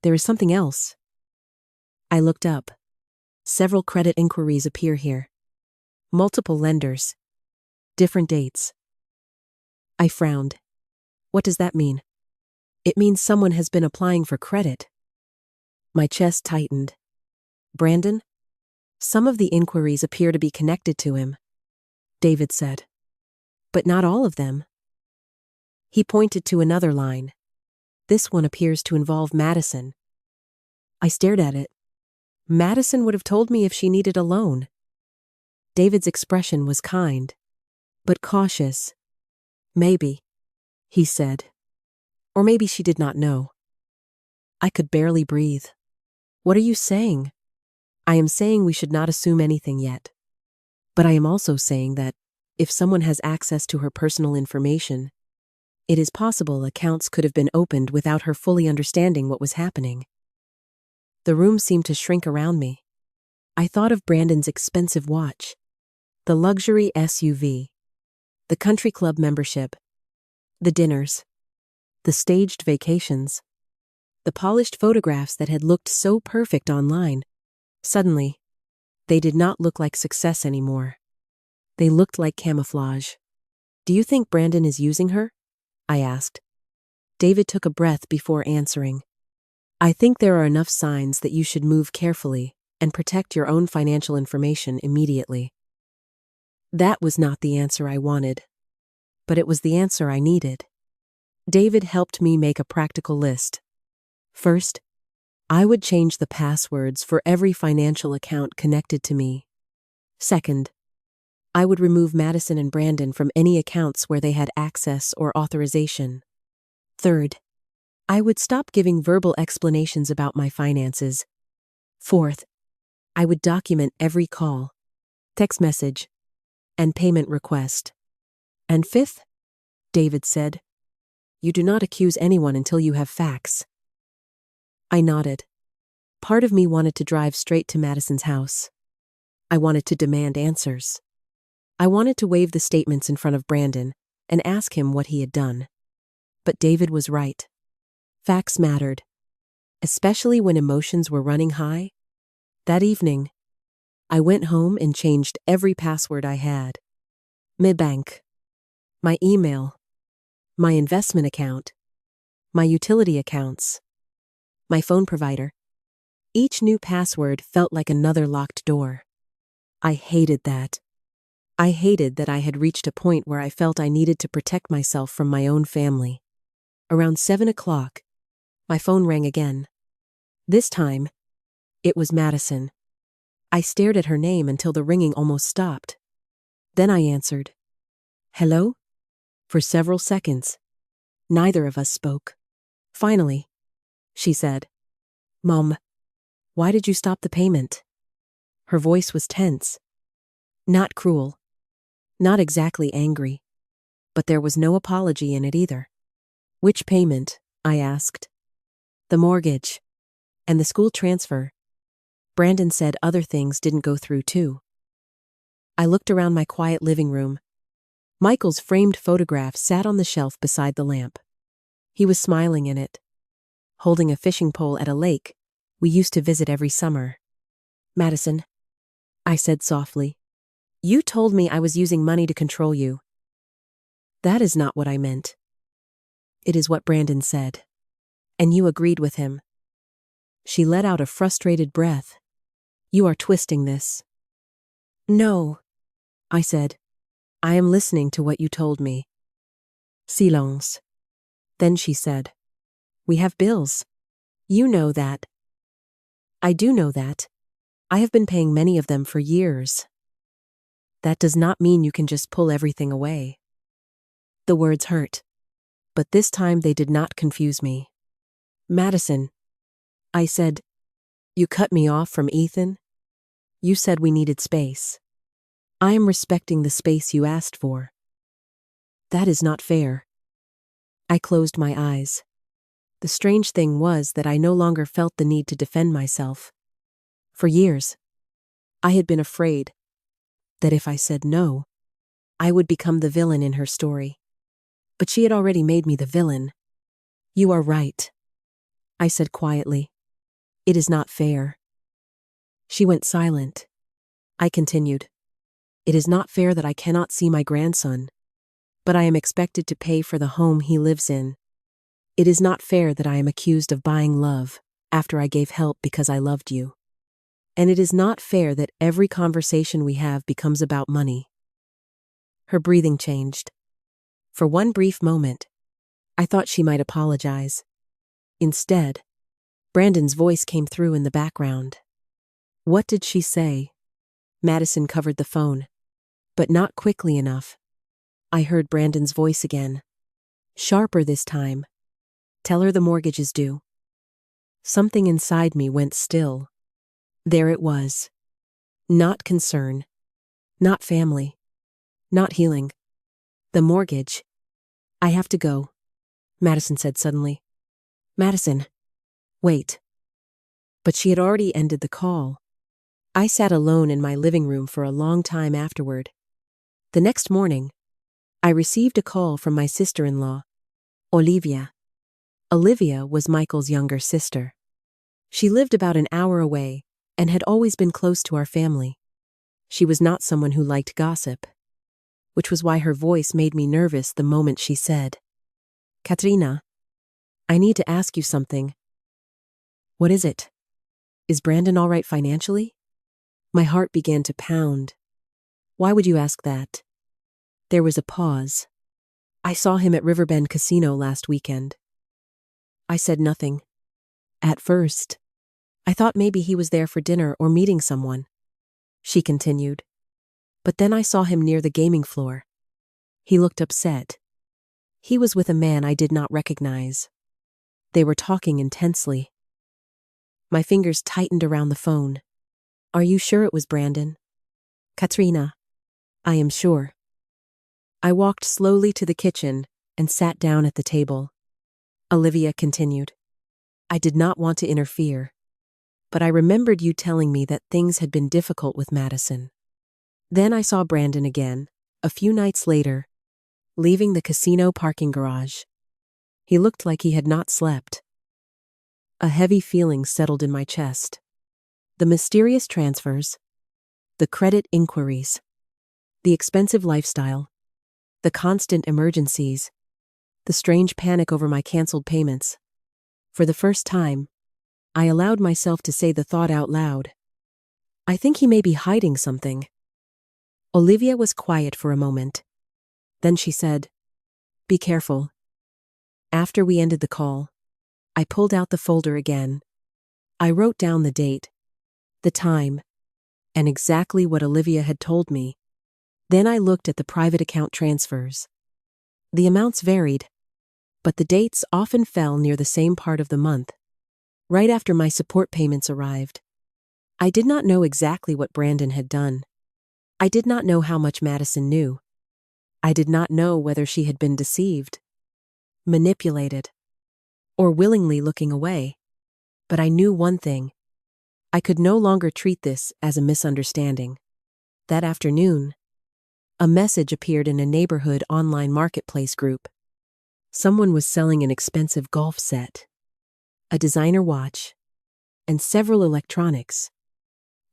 There is something else. I looked up. Several credit inquiries appear here. Multiple lenders. Different dates. I frowned. What does that mean? It means someone has been applying for credit. My chest tightened. Brandon? Some of the inquiries appear to be connected to him, David said. But not all of them. He pointed to another line. This one appears to involve Madison. I stared at it. Madison would have told me if she needed a loan. David's expression was kind, but cautious. Maybe, he said. Or maybe she did not know. I could barely breathe. What are you saying? I am saying we should not assume anything yet. But I am also saying that, if someone has access to her personal information, it is possible accounts could have been opened without her fully understanding what was happening. The room seemed to shrink around me. I thought of Brandon's expensive watch, the luxury SUV, the country club membership, the dinners, the staged vacations, the polished photographs that had looked so perfect online. Suddenly, they did not look like success anymore. They looked like camouflage. Do you think Brandon is using her? I asked. David took a breath before answering. I think there are enough signs that you should move carefully and protect your own financial information immediately. That was not the answer I wanted, but it was the answer I needed. David helped me make a practical list. First, I would change the passwords for every financial account connected to me. Second, I would remove Madison and Brandon from any accounts where they had access or authorization. Third, I would stop giving verbal explanations about my finances. Fourth, I would document every call, text message, and payment request. And fifth, David said, you do not accuse anyone until you have facts. I nodded. Part of me wanted to drive straight to Madison's house. I wanted to demand answers. I wanted to wave the statements in front of Brandon and ask him what he had done. But David was right. Facts mattered, especially when emotions were running high. That evening, I went home and changed every password I had. My bank, my email, my investment account, my utility accounts, my phone provider. Each new password felt like another locked door. I hated that. I hated that I had reached a point where I felt I needed to protect myself from my own family. Around 7 o'clock, my phone rang again. This time, it was Madison. I stared at her name until the ringing almost stopped. Then I answered. Hello? For several seconds, neither of us spoke. Finally, she said, Mom, why did you stop the payment? Her voice was tense. Not cruel. Not exactly angry. But there was no apology in it either. Which payment? I asked. The mortgage. And the school transfer. Brandon said other things didn't go through too. I looked around my quiet living room. Michael's framed photograph sat on the shelf beside the lamp. He was smiling in it, holding a fishing pole at a lake we used to visit every summer. Madison, I said softly, you told me I was using money to control you. That is not what I meant. It is what Brandon said. And you agreed with him. She let out a frustrated breath. You are twisting this. No, I said. I am listening to what you told me. Silence. Then she said, we have bills. You know that. I do know that. I have been paying many of them for years. That does not mean you can just pull everything away. The words hurt. But this time they did not confuse me. Madison, I said, you cut me off from Ethan? You said we needed space. I am respecting the space you asked for. That is not fair. I closed my eyes. The strange thing was that I no longer felt the need to defend myself. For years, I had been afraid that if I said no, I would become the villain in her story. But she had already made me the villain. You are right, I said quietly. It is not fair. She went silent. I continued. It is not fair that I cannot see my grandson, but I am expected to pay for the home he lives in. It is not fair that I am accused of buying love after I gave help because I loved you. And it is not fair that every conversation we have becomes about money. Her breathing changed. For one brief moment, I thought she might apologize. Instead, Brandon's voice came through in the background. What did she say? Madison covered the phone, but not quickly enough. I heard Brandon's voice again. Sharper this time. Tell her the mortgage is due. Something inside me went still. There it was. Not concern. Not family. Not healing. The mortgage. I have to go, Madison said suddenly. Madison. Wait. But she had already ended the call. I sat alone in my living room for a long time afterward. The next morning, I received a call from my sister-in-law, Olivia. Olivia was Michael's younger sister. She lived about an hour away and had always been close to our family. She was not someone who liked gossip, which was why her voice made me nervous the moment she said, Katrina, I need to ask you something. What is it? Is Brandon all right financially? My heart began to pound. Why would you ask that? There was a pause. I saw him at Riverbend Casino last weekend. I said nothing. At first, I thought maybe he was there for dinner or meeting someone. She continued. But then I saw him near the gaming floor. He looked upset. He was with a man I did not recognize. They were talking intensely. My fingers tightened around the phone. Are you sure it was Brandon? Katrina, I am sure. I walked slowly to the kitchen and sat down at the table. Olivia continued. I did not want to interfere, but I remembered you telling me that things had been difficult with Madison. Then I saw Brandon again, a few nights later, leaving the casino parking garage. He looked like he had not slept. A heavy feeling settled in my chest. The mysterious transfers, the credit inquiries, the expensive lifestyle, the constant emergencies, the strange panic over my canceled payments. For the first time, I allowed myself to say the thought out loud. I think he may be hiding something. Olivia was quiet for a moment. Then she said, Be careful. After we ended the call, I pulled out the folder again. I wrote down the date, the time, and exactly what Olivia had told me. Then I looked at the private account transfers. The amounts varied, but the dates often fell near the same part of the month, right after my support payments arrived. I did not know exactly what Brandon had done. I did not know how much Madison knew. I did not know whether she had been deceived, manipulated, or willingly looking away. But I knew one thing. I could no longer treat this as a misunderstanding. That afternoon, a message appeared in a neighborhood online marketplace group. Someone was selling an expensive golf set, a designer watch, and several electronics.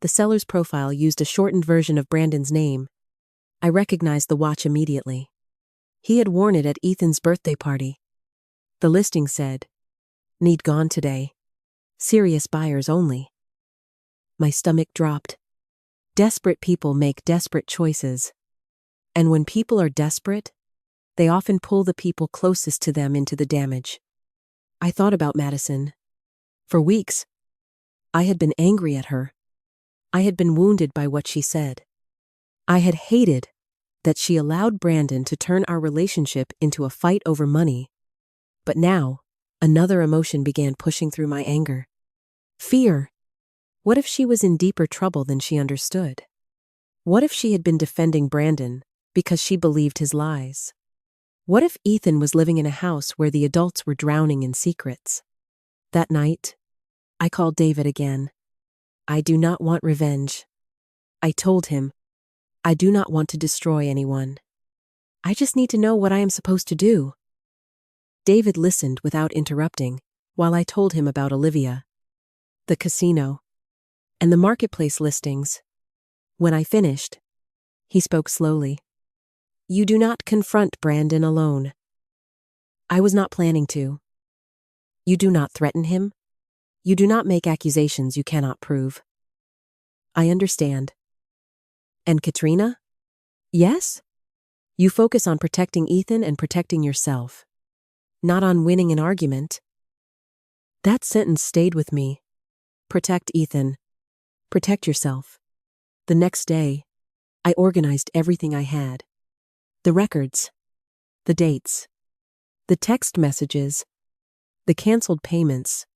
The seller's profile used a shortened version of Brandon's name. I recognized the watch immediately. He had worn it at Ethan's birthday party. The listing said, Need gone today. Serious buyers only. My stomach dropped. Desperate people make desperate choices. And when people are desperate, they often pull the people closest to them into the damage. I thought about Madison. For weeks, I had been angry at her. I had been wounded by what she said. I had hated that she allowed Brandon to turn our relationship into a fight over money. But now, another emotion began pushing through my anger. Fear. What if she was in deeper trouble than she understood? What if she had been defending Brandon because she believed his lies? What if Ethan was living in a house where the adults were drowning in secrets? That night, I called David again. I do not want revenge. I told him, I do not want to destroy anyone. I just need to know what I am supposed to do. David listened without interrupting while I told him about Olivia, the casino, and the marketplace listings. When I finished, he spoke slowly. You do not confront Brandon alone. I was not planning to. You do not threaten him. You do not make accusations you cannot prove. I understand. And Katrina? Yes? You focus on protecting Ethan and protecting yourself, not on winning an argument. That sentence stayed with me. Protect Ethan. Protect yourself. The next day, I organized everything I had. The records, the dates, the text messages, the canceled payments,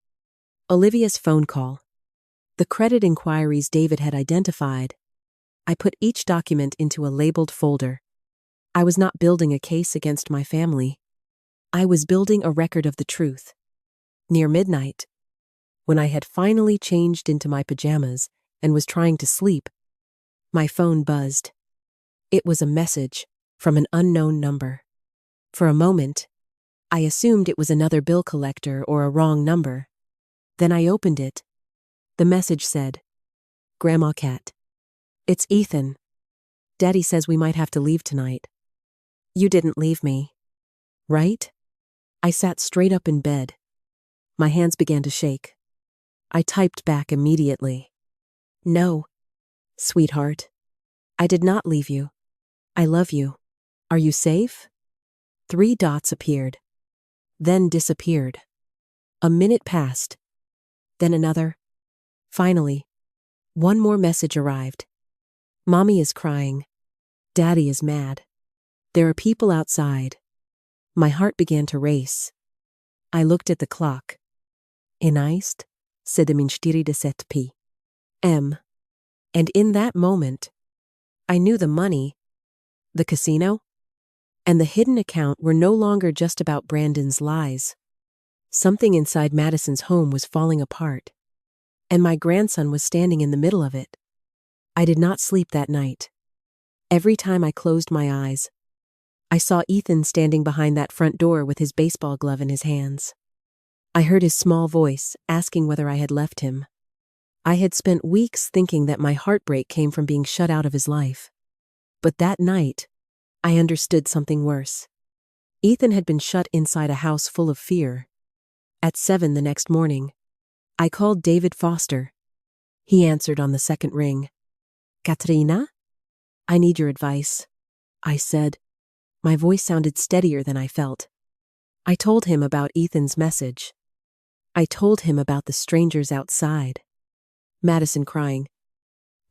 Olivia's phone call, the credit inquiries David had identified. I put each document into a labeled folder. I was not building a case against my family. I was building a record of the truth. Near midnight, when I had finally changed into my pajamas and was trying to sleep, my phone buzzed. It was a message from an unknown number. For a moment, I assumed it was another bill collector or a wrong number. Then I opened it. The message said, Grandma Cat. It's Ethan. Daddy says we might have to leave tonight. You didn't leave me, right? I sat straight up in bed. My hands began to shake. I typed back immediately. No, sweetheart. I did not leave you. I love you. Are you safe? 3 dots appeared, then disappeared. A minute passed, then another. Finally, one more message arrived. Mommy is crying. Daddy is mad. There are people outside. My heart began to race. I looked at the clock. Inaist, 7:47 p.m. And in that moment, I knew the money, the casino, and the hidden account were no longer just about Brandon's lies. Something inside Madison's home was falling apart, and my grandson was standing in the middle of it. I did not sleep that night. Every time I closed my eyes, I saw Ethan standing behind that front door with his baseball glove in his hands. I heard his small voice asking whether I had left him. I had spent weeks thinking that my heartbreak came from being shut out of his life. But that night, I understood something worse. Ethan had been shut inside a house full of fear. At 7 the next morning, I called David Foster. He answered on the second ring. Katrina? I need your advice, I said. My voice sounded steadier than I felt. I told him about Ethan's message. I told him about the strangers outside, Madison crying,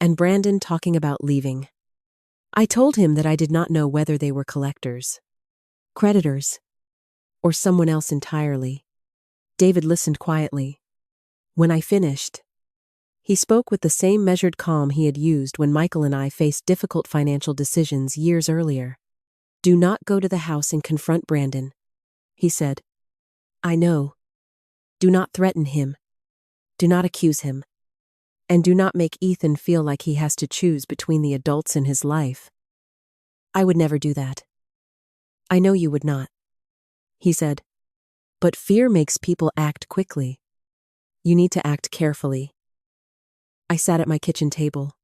and Brandon talking about leaving. I told him that I did not know whether they were collectors, creditors, or someone else entirely. David listened quietly. When I finished, he spoke with the same measured calm he had used when Michael and I faced difficult financial decisions years earlier. Do not go to the house and confront Brandon, he said. I know. Do not threaten him. Do not accuse him. And do not make Ethan feel like he has to choose between the adults in his life. I would never do that. I know you would not, he said. But fear makes people act quickly. You need to act carefully. I sat at my kitchen table,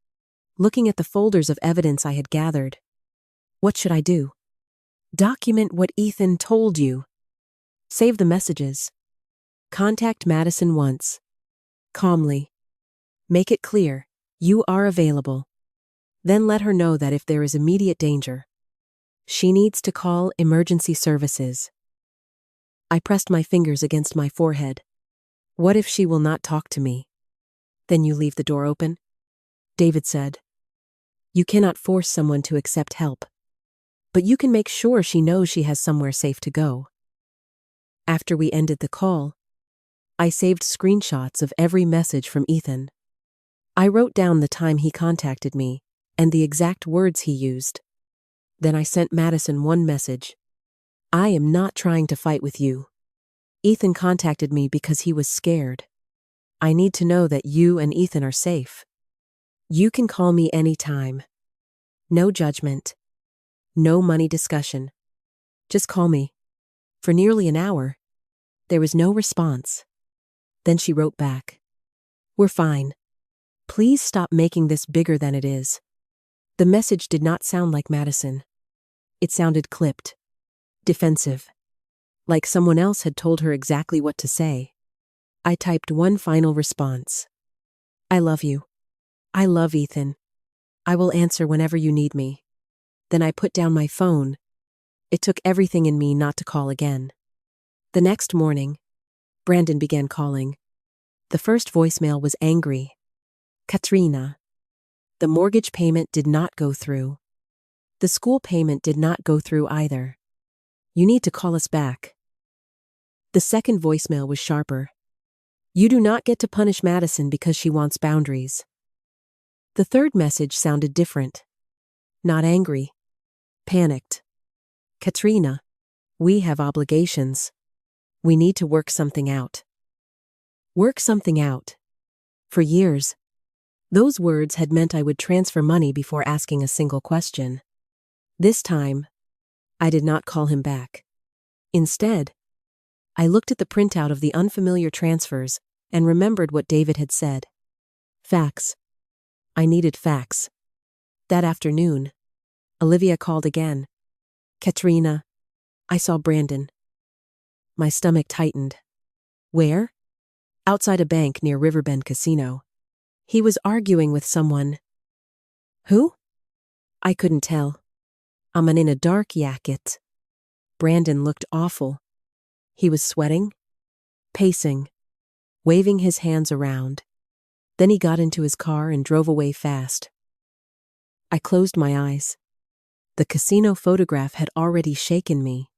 looking at the folders of evidence I had gathered. What should I do? Document what Ethan told you. Save the messages. Contact Madison once. Calmly. Make it clear you are available. Then let her know that if there is immediate danger, she needs to call emergency services. I pressed my fingers against my forehead. What if she will not talk to me? Then you leave the door open? David said. You cannot force someone to accept help, but you can make sure she knows she has somewhere safe to go. After we ended the call, I saved screenshots of every message from Ethan. I wrote down the time he contacted me and the exact words he used. Then I sent Madison one message. I am not trying to fight with you. Ethan contacted me because he was scared. I need to know that you and Ethan are safe. You can call me anytime. No judgment. No money discussion. Just call me. For nearly an hour, there was no response. Then she wrote back. We're fine. Please stop making this bigger than it is. The message did not sound like Madison. It sounded clipped, defensive, like someone else had told her exactly what to say. I typed one final response. I love you. I love Ethan. I will answer whenever you need me. Then I put down my phone. It took everything in me not to call again. The next morning, Brandon began calling. The first voicemail was angry. Katrina. The mortgage payment did not go through. The school payment did not go through either. You need to call us back. The second voicemail was sharper. You do not get to punish Madison because she wants boundaries. The third message sounded different. Not angry. Panicked. Katrina, we have obligations. We need to work something out. Work something out. For years, those words had meant I would transfer money before asking a single question. This time, I did not call him back. Instead, I looked at the printout of the unfamiliar transfers and remembered what David had said. Facts. I needed facts. That afternoon, Olivia called again. Katrina, I saw Brandon. My stomach tightened. Where? Outside a bank near Riverbend Casino. He was arguing with someone. Who? I couldn't tell. A man in a dark jacket. Brandon looked awful. He was sweating, pacing, waving his hands around. Then he got into his car and drove away fast. I closed my eyes. The casino photograph had already shaken me.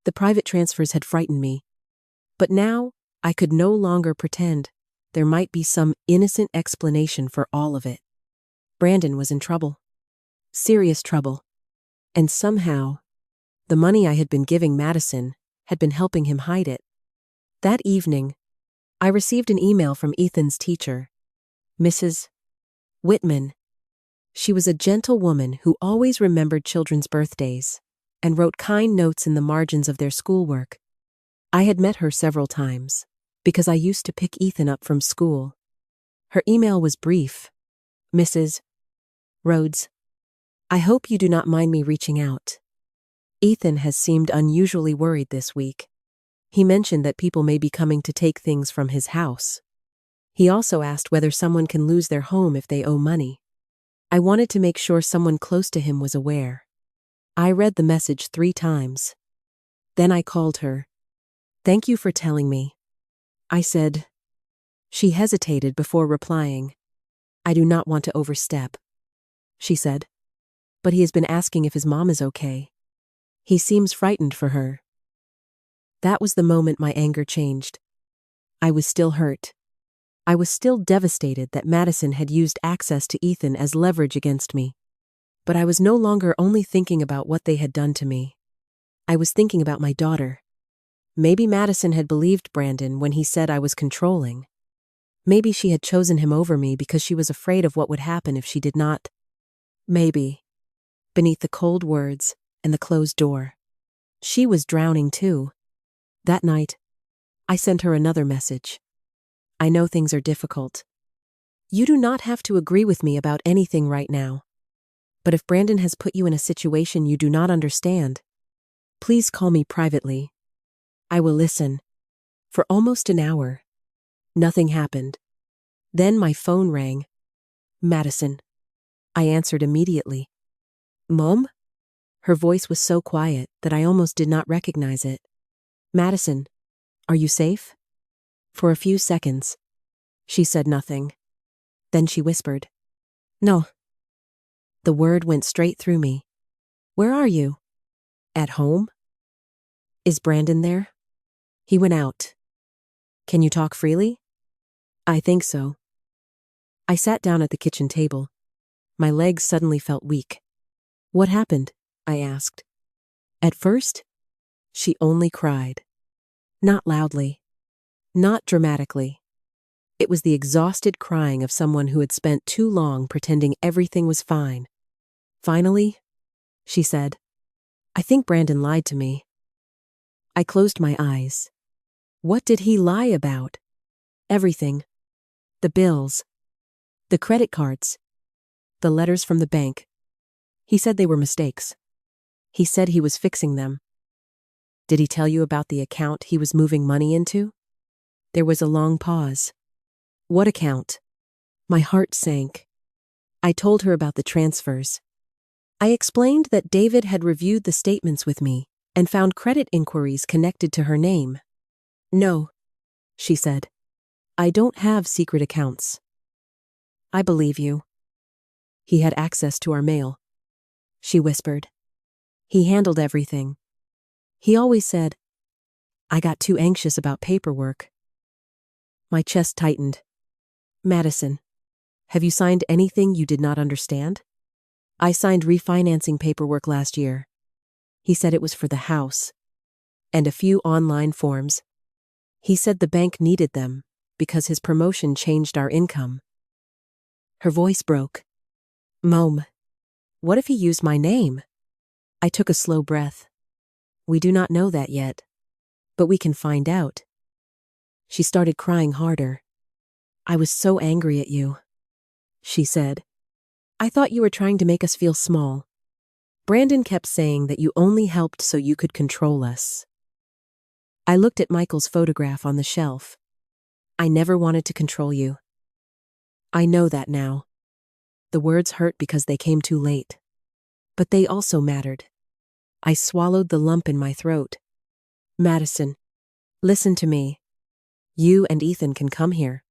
The private transfers had frightened me. But now, I could no longer pretend there might be some innocent explanation for all of it. Brandon was in trouble. Serious trouble. And somehow, the money I had been giving Madison had been helping him hide it. That evening, I received an email from Ethan's teacher, Mrs. Whitman. She was a gentle woman who always remembered children's birthdays and wrote kind notes in the margins of their schoolwork. I had met her several times because I used to pick Ethan up from school. Her email was brief. Mrs. Rhodes, I hope you do not mind me reaching out. Ethan has seemed unusually worried this week. He mentioned that people may be coming to take things from his house. He also asked whether someone can lose their home if they owe money. I wanted to make sure someone close to him was aware. I read the message 3 times. Then I called her. Thank you for telling me. I said. She hesitated before replying. I do not want to overstep. She said. But he has been asking if his mom is okay. He seems frightened for her. That was the moment my anger changed. I was still hurt. I was still devastated that Madison had used access to Ethan as leverage against me. But I was no longer only thinking about what they had done to me. I was thinking about my daughter. Maybe Madison had believed Brandon when he said I was controlling. Maybe she had chosen him over me because she was afraid of what would happen if she did not. Maybe. Beneath the cold words and the closed door, she was drowning too. That night, I sent her another message. I know things are difficult. You do not have to agree with me about anything right now. But if Brandon has put you in a situation you do not understand, please call me privately. I will listen. For almost an hour, nothing happened. Then my phone rang. Madison. I answered immediately. Mom? Her voice was so quiet that I almost did not recognize it. Madison, are you safe? For a few seconds, she said nothing. Then she whispered, No. The word went straight through me. Where are you? At home? Is Brandon there? He went out. Can you talk freely? I think so. I sat down at the kitchen table. My legs suddenly felt weak. What happened? I asked. At first, she only cried. Not loudly. Not dramatically. It was the exhausted crying of someone who had spent too long pretending everything was fine. Finally, she said, I think Brandon lied to me. I closed my eyes. What did he lie about? Everything. The bills. The credit cards. The letters from the bank. He said they were mistakes. He said he was fixing them. Did he tell you about the account he was moving money into? There was a long pause. What account? My heart sank. I told her about the transfers. I explained that David had reviewed the statements with me and found credit inquiries connected to her name. No, she said. I don't have secret accounts. I believe you. He had access to our mail, she whispered. He handled everything. He always said, I got too anxious about paperwork. My chest tightened. Madison, have you signed anything you did not understand? I signed refinancing paperwork last year. He said it was for the house. And a few online forms. He said the bank needed them because his promotion changed our income. Her voice broke. Mom, what if he used my name? I took a slow breath. We do not know that yet, but we can find out. She started crying harder. I was so angry at you, she said. I thought you were trying to make us feel small. Brandon kept saying that you only helped so you could control us. I looked at Michael's photograph on the shelf. I never wanted to control you. I know that now. The words hurt because they came too late. But they also mattered. I swallowed the lump in my throat. Madison, listen to me. You and Ethan can come here.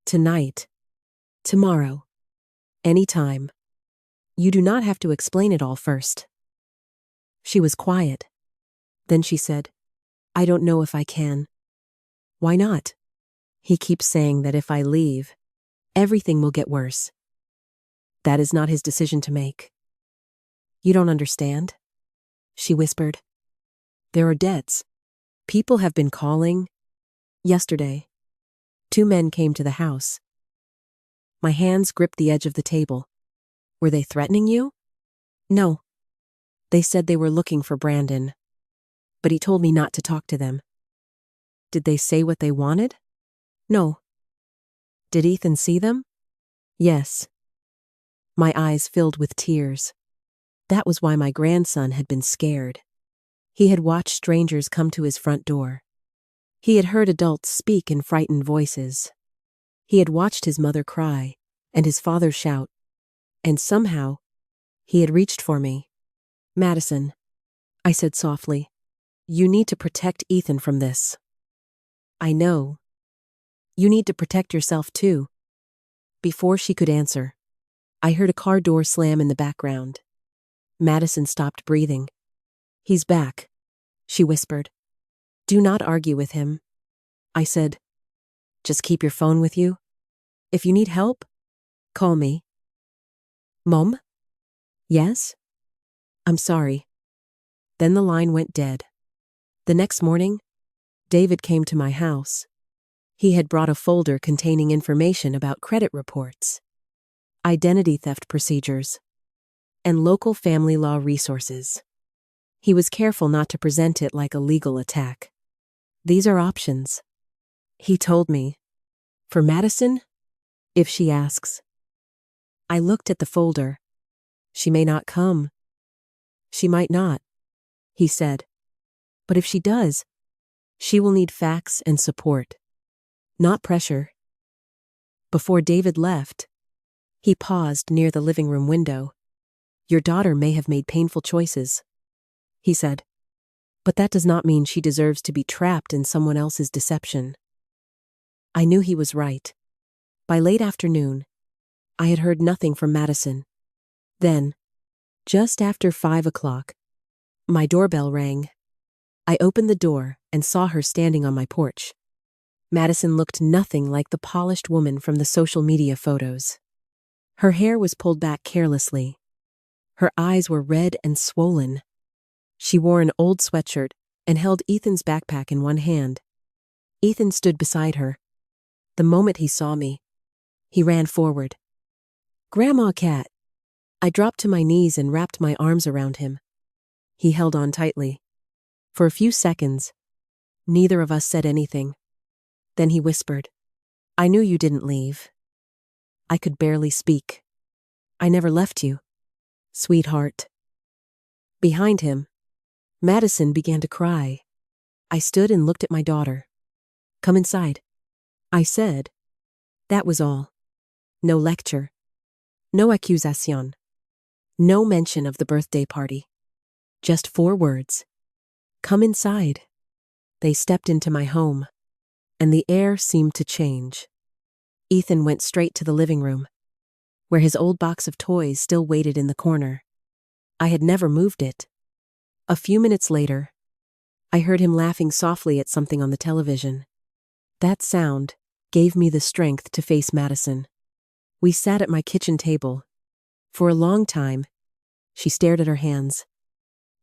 Tonight. Tomorrow. Anytime. You do not have to explain it all first. She was quiet. Then she said, I don't know if I can. Why not? He keeps saying that if I leave, everything will get worse. That is not his decision to make. You don't understand? She whispered. There are debts. People have been calling. Yesterday, 2 men came to the house. My hands gripped the edge of the table. Were they threatening you? No. They said they were looking for Brandon. But he told me not to talk to them. Did they say what they wanted? No. Did Ethan see them? Yes. My eyes filled with tears. That was why my grandson had been scared. He had watched strangers come to his front door. He had heard adults speak in frightened voices. He had watched his mother cry and his father shout. And somehow, he had reached for me. Madison, I said softly, you need to protect Ethan from this. I know. You need to protect yourself too. Before she could answer, I heard a car door slam in the background. Madison stopped breathing. He's back, she whispered. Do not argue with him. I said, just keep your phone with you. If you need help, call me. Mom? Yes? I'm sorry. Then the line went dead. The next morning, David came to my house. He had brought a folder containing information about credit reports, identity theft procedures, and local family law resources. He was careful not to present it like a legal attack. These are options. He told me. For Madison, if she asks. I looked at the folder. She may not come. She might not, he said. But if she does, she will need facts and support, not pressure. Before David left, he paused near the living room window. Your daughter may have made painful choices, he said. But that does not mean she deserves to be trapped in someone else's deception. I knew he was right. By late afternoon, I had heard nothing from Madison. Then, just after 5 o'clock, my doorbell rang. I opened the door and saw her standing on my porch. Madison looked nothing like the polished woman from the social media photos. Her hair was pulled back carelessly. Her eyes were red and swollen. She wore an old sweatshirt and held Ethan's backpack in one hand. Ethan stood beside her. The moment he saw me, he ran forward. Grandma Cat. I dropped to my knees and wrapped my arms around him. He held on tightly. For a few seconds, neither of us said anything. Then he whispered, "I knew you didn't leave." I could barely speak. "I never left you, sweetheart." Behind him, Madison began to cry. I stood and looked at my daughter. "Come inside," I said. That was all. No lecture. No accusation. No mention of the birthday party. Just 4 words. "Come inside." They stepped into my home, and the air seemed to change. Ethan went straight to the living room, where his old box of toys still waited in the corner. I had never moved it. A few minutes later, I heard him laughing softly at something on the television. That sound gave me the strength to face Madison. We sat at my kitchen table. For a long time, she stared at her hands.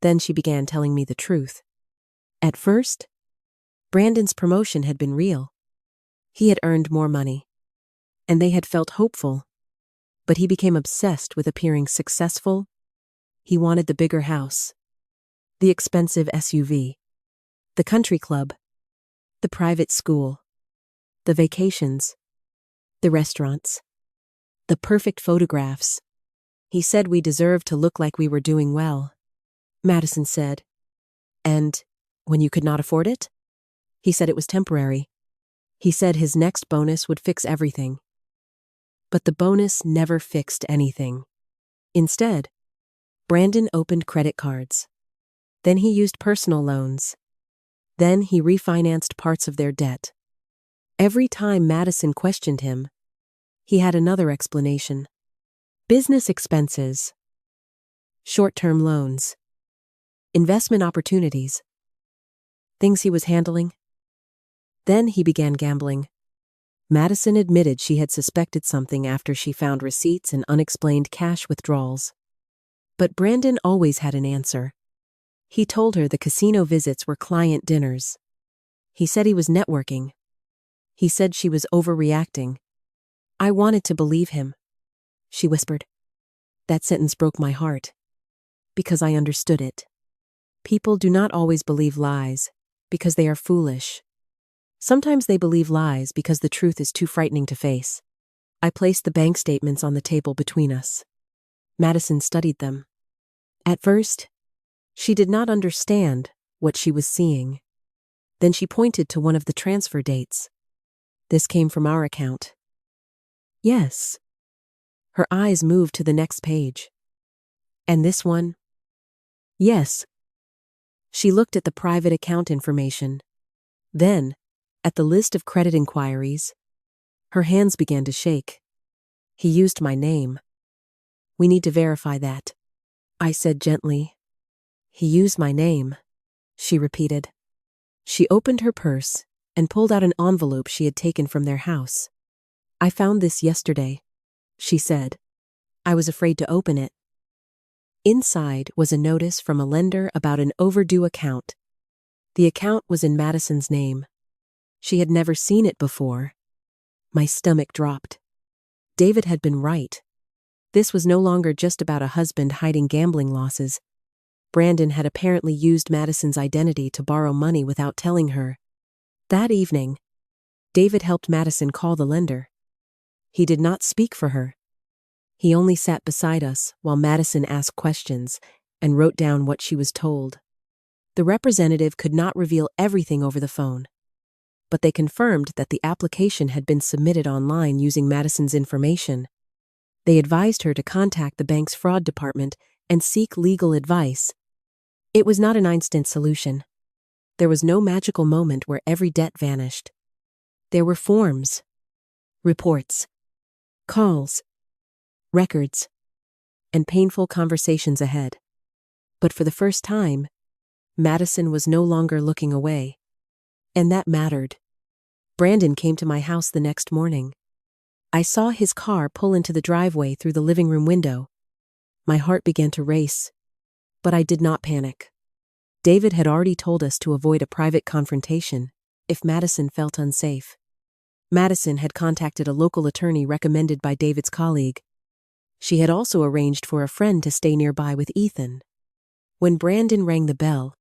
Then she began telling me the truth. At first, Brandon's promotion had been real. He had earned more money, and they had felt hopeful. But he became obsessed with appearing successful. He wanted the bigger house, the expensive SUV, the country club, the private school, the vacations, the restaurants, the perfect photographs. He said we deserved to look like we were doing well. Madison said, "And when you could not afford it?" He said it was temporary. He said his next bonus would fix everything. But the bonus never fixed anything. Instead, Brandon opened credit cards. Then he used personal loans. Then he refinanced parts of their debt. Every time Madison questioned him, he had another explanation. Business expenses, short-term loans, investment opportunities, things he was handling. Then he began gambling. Madison admitted she had suspected something after she found receipts and unexplained cash withdrawals. But Brandon always had an answer. He told her the casino visits were client dinners. He said he was networking. He said she was overreacting. I wanted to believe him. She whispered. That sentence broke my heart, because I understood it. People do not always believe lies because they are foolish. Sometimes they believe lies because the truth is too frightening to face. I placed the bank statements on the table between us. Madison studied them. At first, she did not understand what she was seeing. Then she pointed to one of the transfer dates. This came from our account. Yes. Her eyes moved to the next page. And this one? Yes. She looked at the private account information. Then, at the list of credit inquiries, her hands began to shake. He used my name. We need to verify that, I said gently. He used my name, she repeated. She opened her purse and pulled out an envelope she had taken from their house. I found this yesterday, she said. I was afraid to open it. Inside was a notice from a lender about an overdue account. The account was in Madison's name. She had never seen it before. My stomach dropped. David had been right. This was no longer just about a husband hiding gambling losses. Brandon had apparently used Madison's identity to borrow money without telling her. That evening, David helped Madison call the lender. He did not speak for her. He only sat beside us while Madison asked questions and wrote down what she was told. The representative could not reveal everything over the phone, but they confirmed that the application had been submitted online using Madison's information. They advised her to contact the bank's fraud department and seek legal advice. It was not an instant solution. There was no magical moment where every debt vanished. There were forms, reports, calls, records, and painful conversations ahead. But for the first time, Madison was no longer looking away. And that mattered. Brandon came to my house the next morning. I saw his car pull into the driveway through the living room window. My heart began to race, but I did not panic. David had already told us to avoid a private confrontation if Madison felt unsafe. Madison had contacted a local attorney recommended by David's colleague. She had also arranged for a friend to stay nearby with Ethan. When Brandon rang the bell,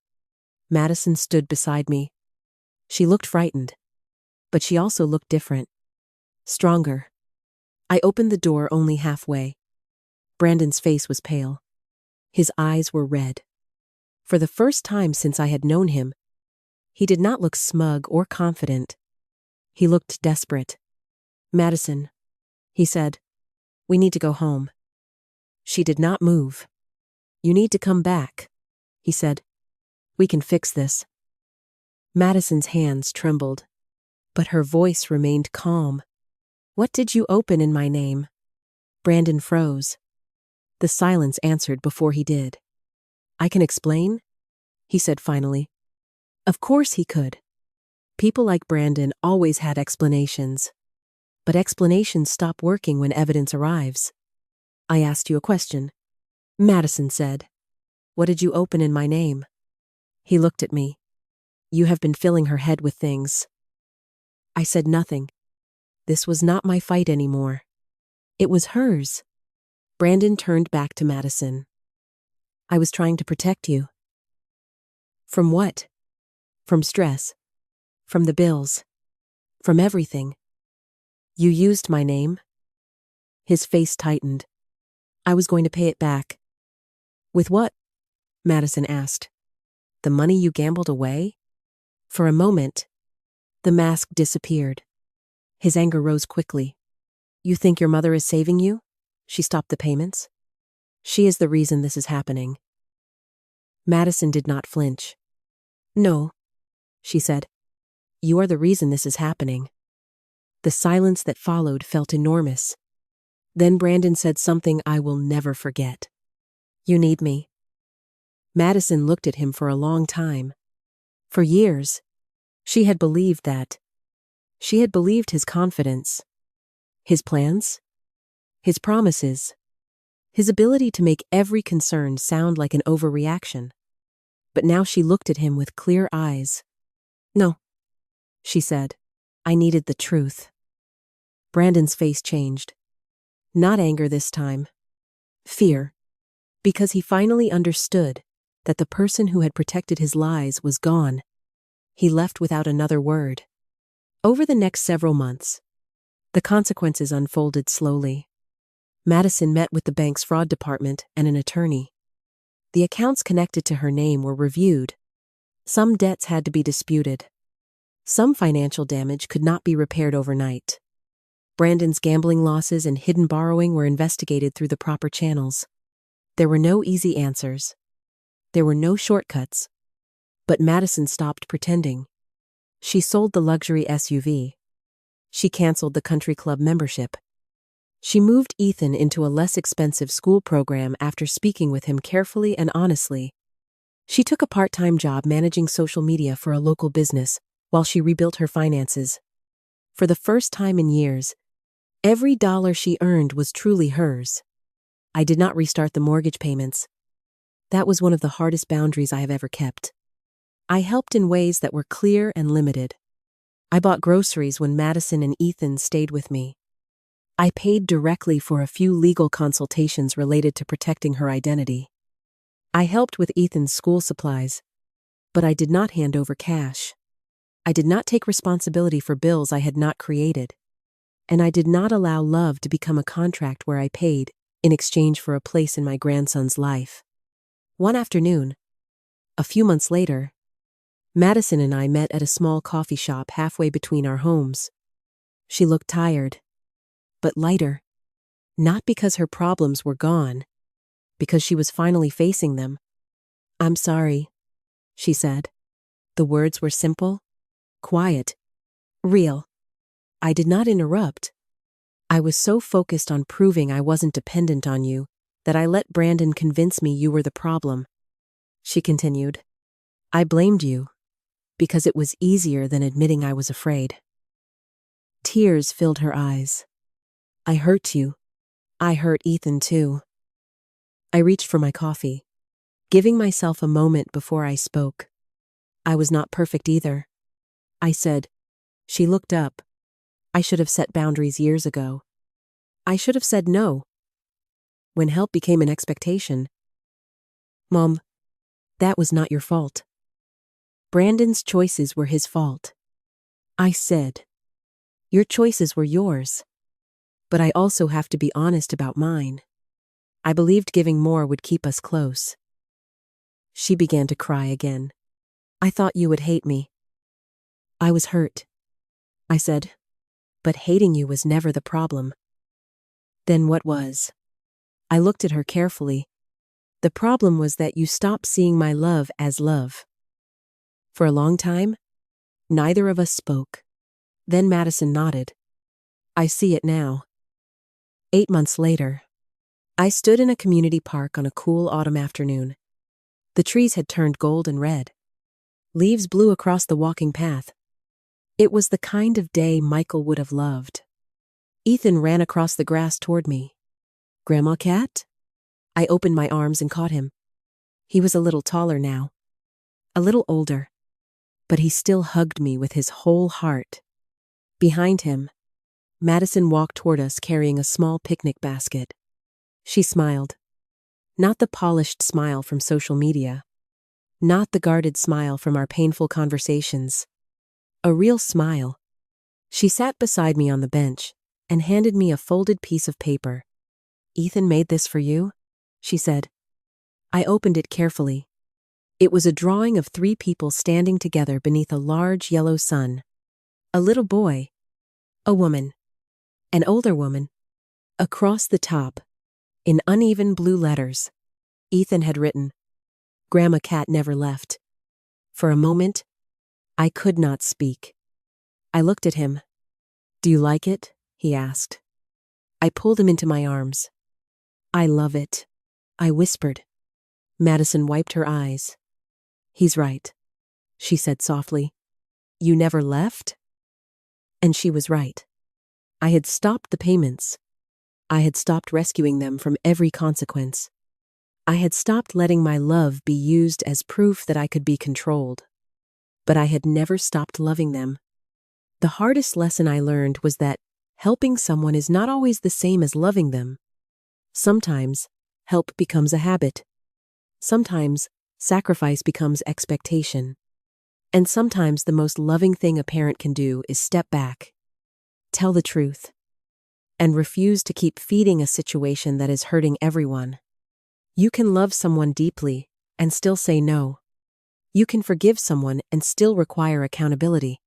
Madison stood beside me. She looked frightened, but she also looked different, stronger. I opened the door only halfway. Brandon's face was pale. His eyes were red. For the first time since I had known him, he did not look smug or confident. He looked desperate. "Madison," he said, "we need to go home." She did not move. "You need to come back," he said. "We can fix this." Madison's hands trembled, but her voice remained calm. "What did you open in my name?" Brandon froze. The silence answered before he did. "I can explain," he said finally. Of course he could. People like Brandon always had explanations. But explanations stop working when evidence arrives. "I asked you a question," Madison said. "What did you open in my name?" He looked at me. "You have been filling her head with things." I said nothing. This was not my fight anymore. It was hers. Brandon turned back to Madison. "I was trying to protect you." "From what?" "From stress. From the bills. From everything." "You used my name?" His face tightened. "I was going to pay it back." "With what?" Madison asked. "The money you gambled away?" For a moment, the mask disappeared. His anger rose quickly. "You think your mother is saving you? She stopped the payments? She is the reason this is happening." Madison did not flinch. "No," she said. "You are the reason this is happening." The silence that followed felt enormous. Then Brandon said something I will never forget. "You need me." Madison looked at him for a long time. For years, she had believed that. She had believed his confidence, his plans, his promises, his ability to make every concern sound like an overreaction. But now she looked at him with clear eyes. "No," she said. "I needed the truth." Brandon's face changed. Not anger this time. Fear. Because he finally understood that the person who had protected his lies was gone. He left without another word. Over the next several months, the consequences unfolded slowly. Madison met with the bank's fraud department and an attorney. The accounts connected to her name were reviewed. Some debts had to be disputed. Some financial damage could not be repaired overnight. Brandon's gambling losses and hidden borrowing were investigated through the proper channels. There were no easy answers. There were no shortcuts. But Madison stopped pretending. She sold the luxury SUV. She canceled the country club membership. She moved Ethan into a less expensive school program after speaking with him carefully and honestly. She took a part-time job managing social media for a local business while she rebuilt her finances. For the first time in years, every dollar she earned was truly hers. I did not restart the mortgage payments. That was one of the hardest boundaries I have ever kept. I helped in ways that were clear and limited. I bought groceries when Madison and Ethan stayed with me. I paid directly for a few legal consultations related to protecting her identity. I helped with Ethan's school supplies, but I did not hand over cash. I did not take responsibility for bills I had not created. And I did not allow love to become a contract where I paid in exchange for a place in my grandson's life. One afternoon, a few months later, Madison and I met at a small coffee shop halfway between our homes. She looked tired, but lighter. Not because her problems were gone, because she was finally facing them. "I'm sorry," she said. The words were simple, quiet, real. I did not interrupt. "I was so focused on proving I wasn't dependent on you that I let Brandon convince me you were the problem," she continued. "I blamed you because it was easier than admitting I was afraid." Tears filled her eyes. "I hurt you. I hurt Ethan too." I reached for my coffee, giving myself a moment before I spoke. "I was not perfect either," I said. She looked up. "I should have set boundaries years ago. I should have said no when help became an expectation." "Mom, That was not your fault. Brandon's choices were his fault. I said, your choices were yours. But I also have to be honest about mine. I believed giving more would keep us close. She began to cry again. I thought you would hate me. I was hurt. I said, but hating you was never the problem. Then what was? I looked at her carefully. The problem was that you stopped seeing my love as love. For a long time, neither of us spoke. Then Madison nodded. I see it now. 8 months later, I stood in a community park on a cool autumn afternoon. The trees had turned gold and red. Leaves blew across the walking path. It was the kind of day Michael would have loved. Ethan ran across the grass toward me. Grandma Cat? I opened my arms and caught him. He was a little taller now. A little older. But he still hugged me with his whole heart. Behind him, Madison walked toward us carrying a small picnic basket. She smiled. Not the polished smile from social media. Not the guarded smile from our painful conversations. A real smile. She sat beside me on the bench and handed me a folded piece of paper. Ethan made this for you, she said. I opened it carefully. It was a drawing of 3 people standing together beneath a large yellow sun. A little boy. A woman. An older woman. Across the top, in uneven blue letters, Ethan had written, Grandma Cat never left. For a moment, I could not speak. I looked at him. Do you like it? He asked. I pulled him into my arms. I love it, I whispered. Madison wiped her eyes. He's right, she said softly. You never left? And she was right. I had stopped the payments. I had stopped rescuing them from every consequence. I had stopped letting my love be used as proof that I could be controlled. But I had never stopped loving them. The hardest lesson I learned was that helping someone is not always the same as loving them. Sometimes, help becomes a habit. Sometimes, sacrifice becomes expectation. And sometimes the most loving thing a parent can do is step back, tell the truth, and refuse to keep feeding a situation that is hurting everyone. You can love someone deeply and still say no. You can forgive someone and still require accountability.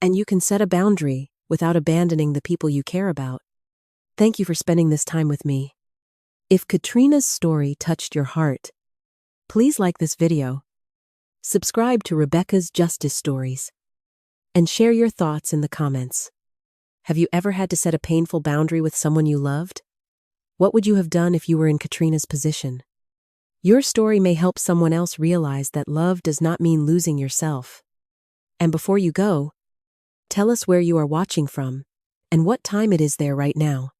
And you can set a boundary without abandoning the people you care about. Thank you for spending this time with me. If Katrina's story touched your heart, please like this video, subscribe to Rebecca's Justice Stories, and share your thoughts in the comments. Have you ever had to set a painful boundary with someone you loved? What would you have done if you were in Katrina's position? Your story may help someone else realize that love does not mean losing yourself. And before you go, tell us where you are watching from and what time it is there right now.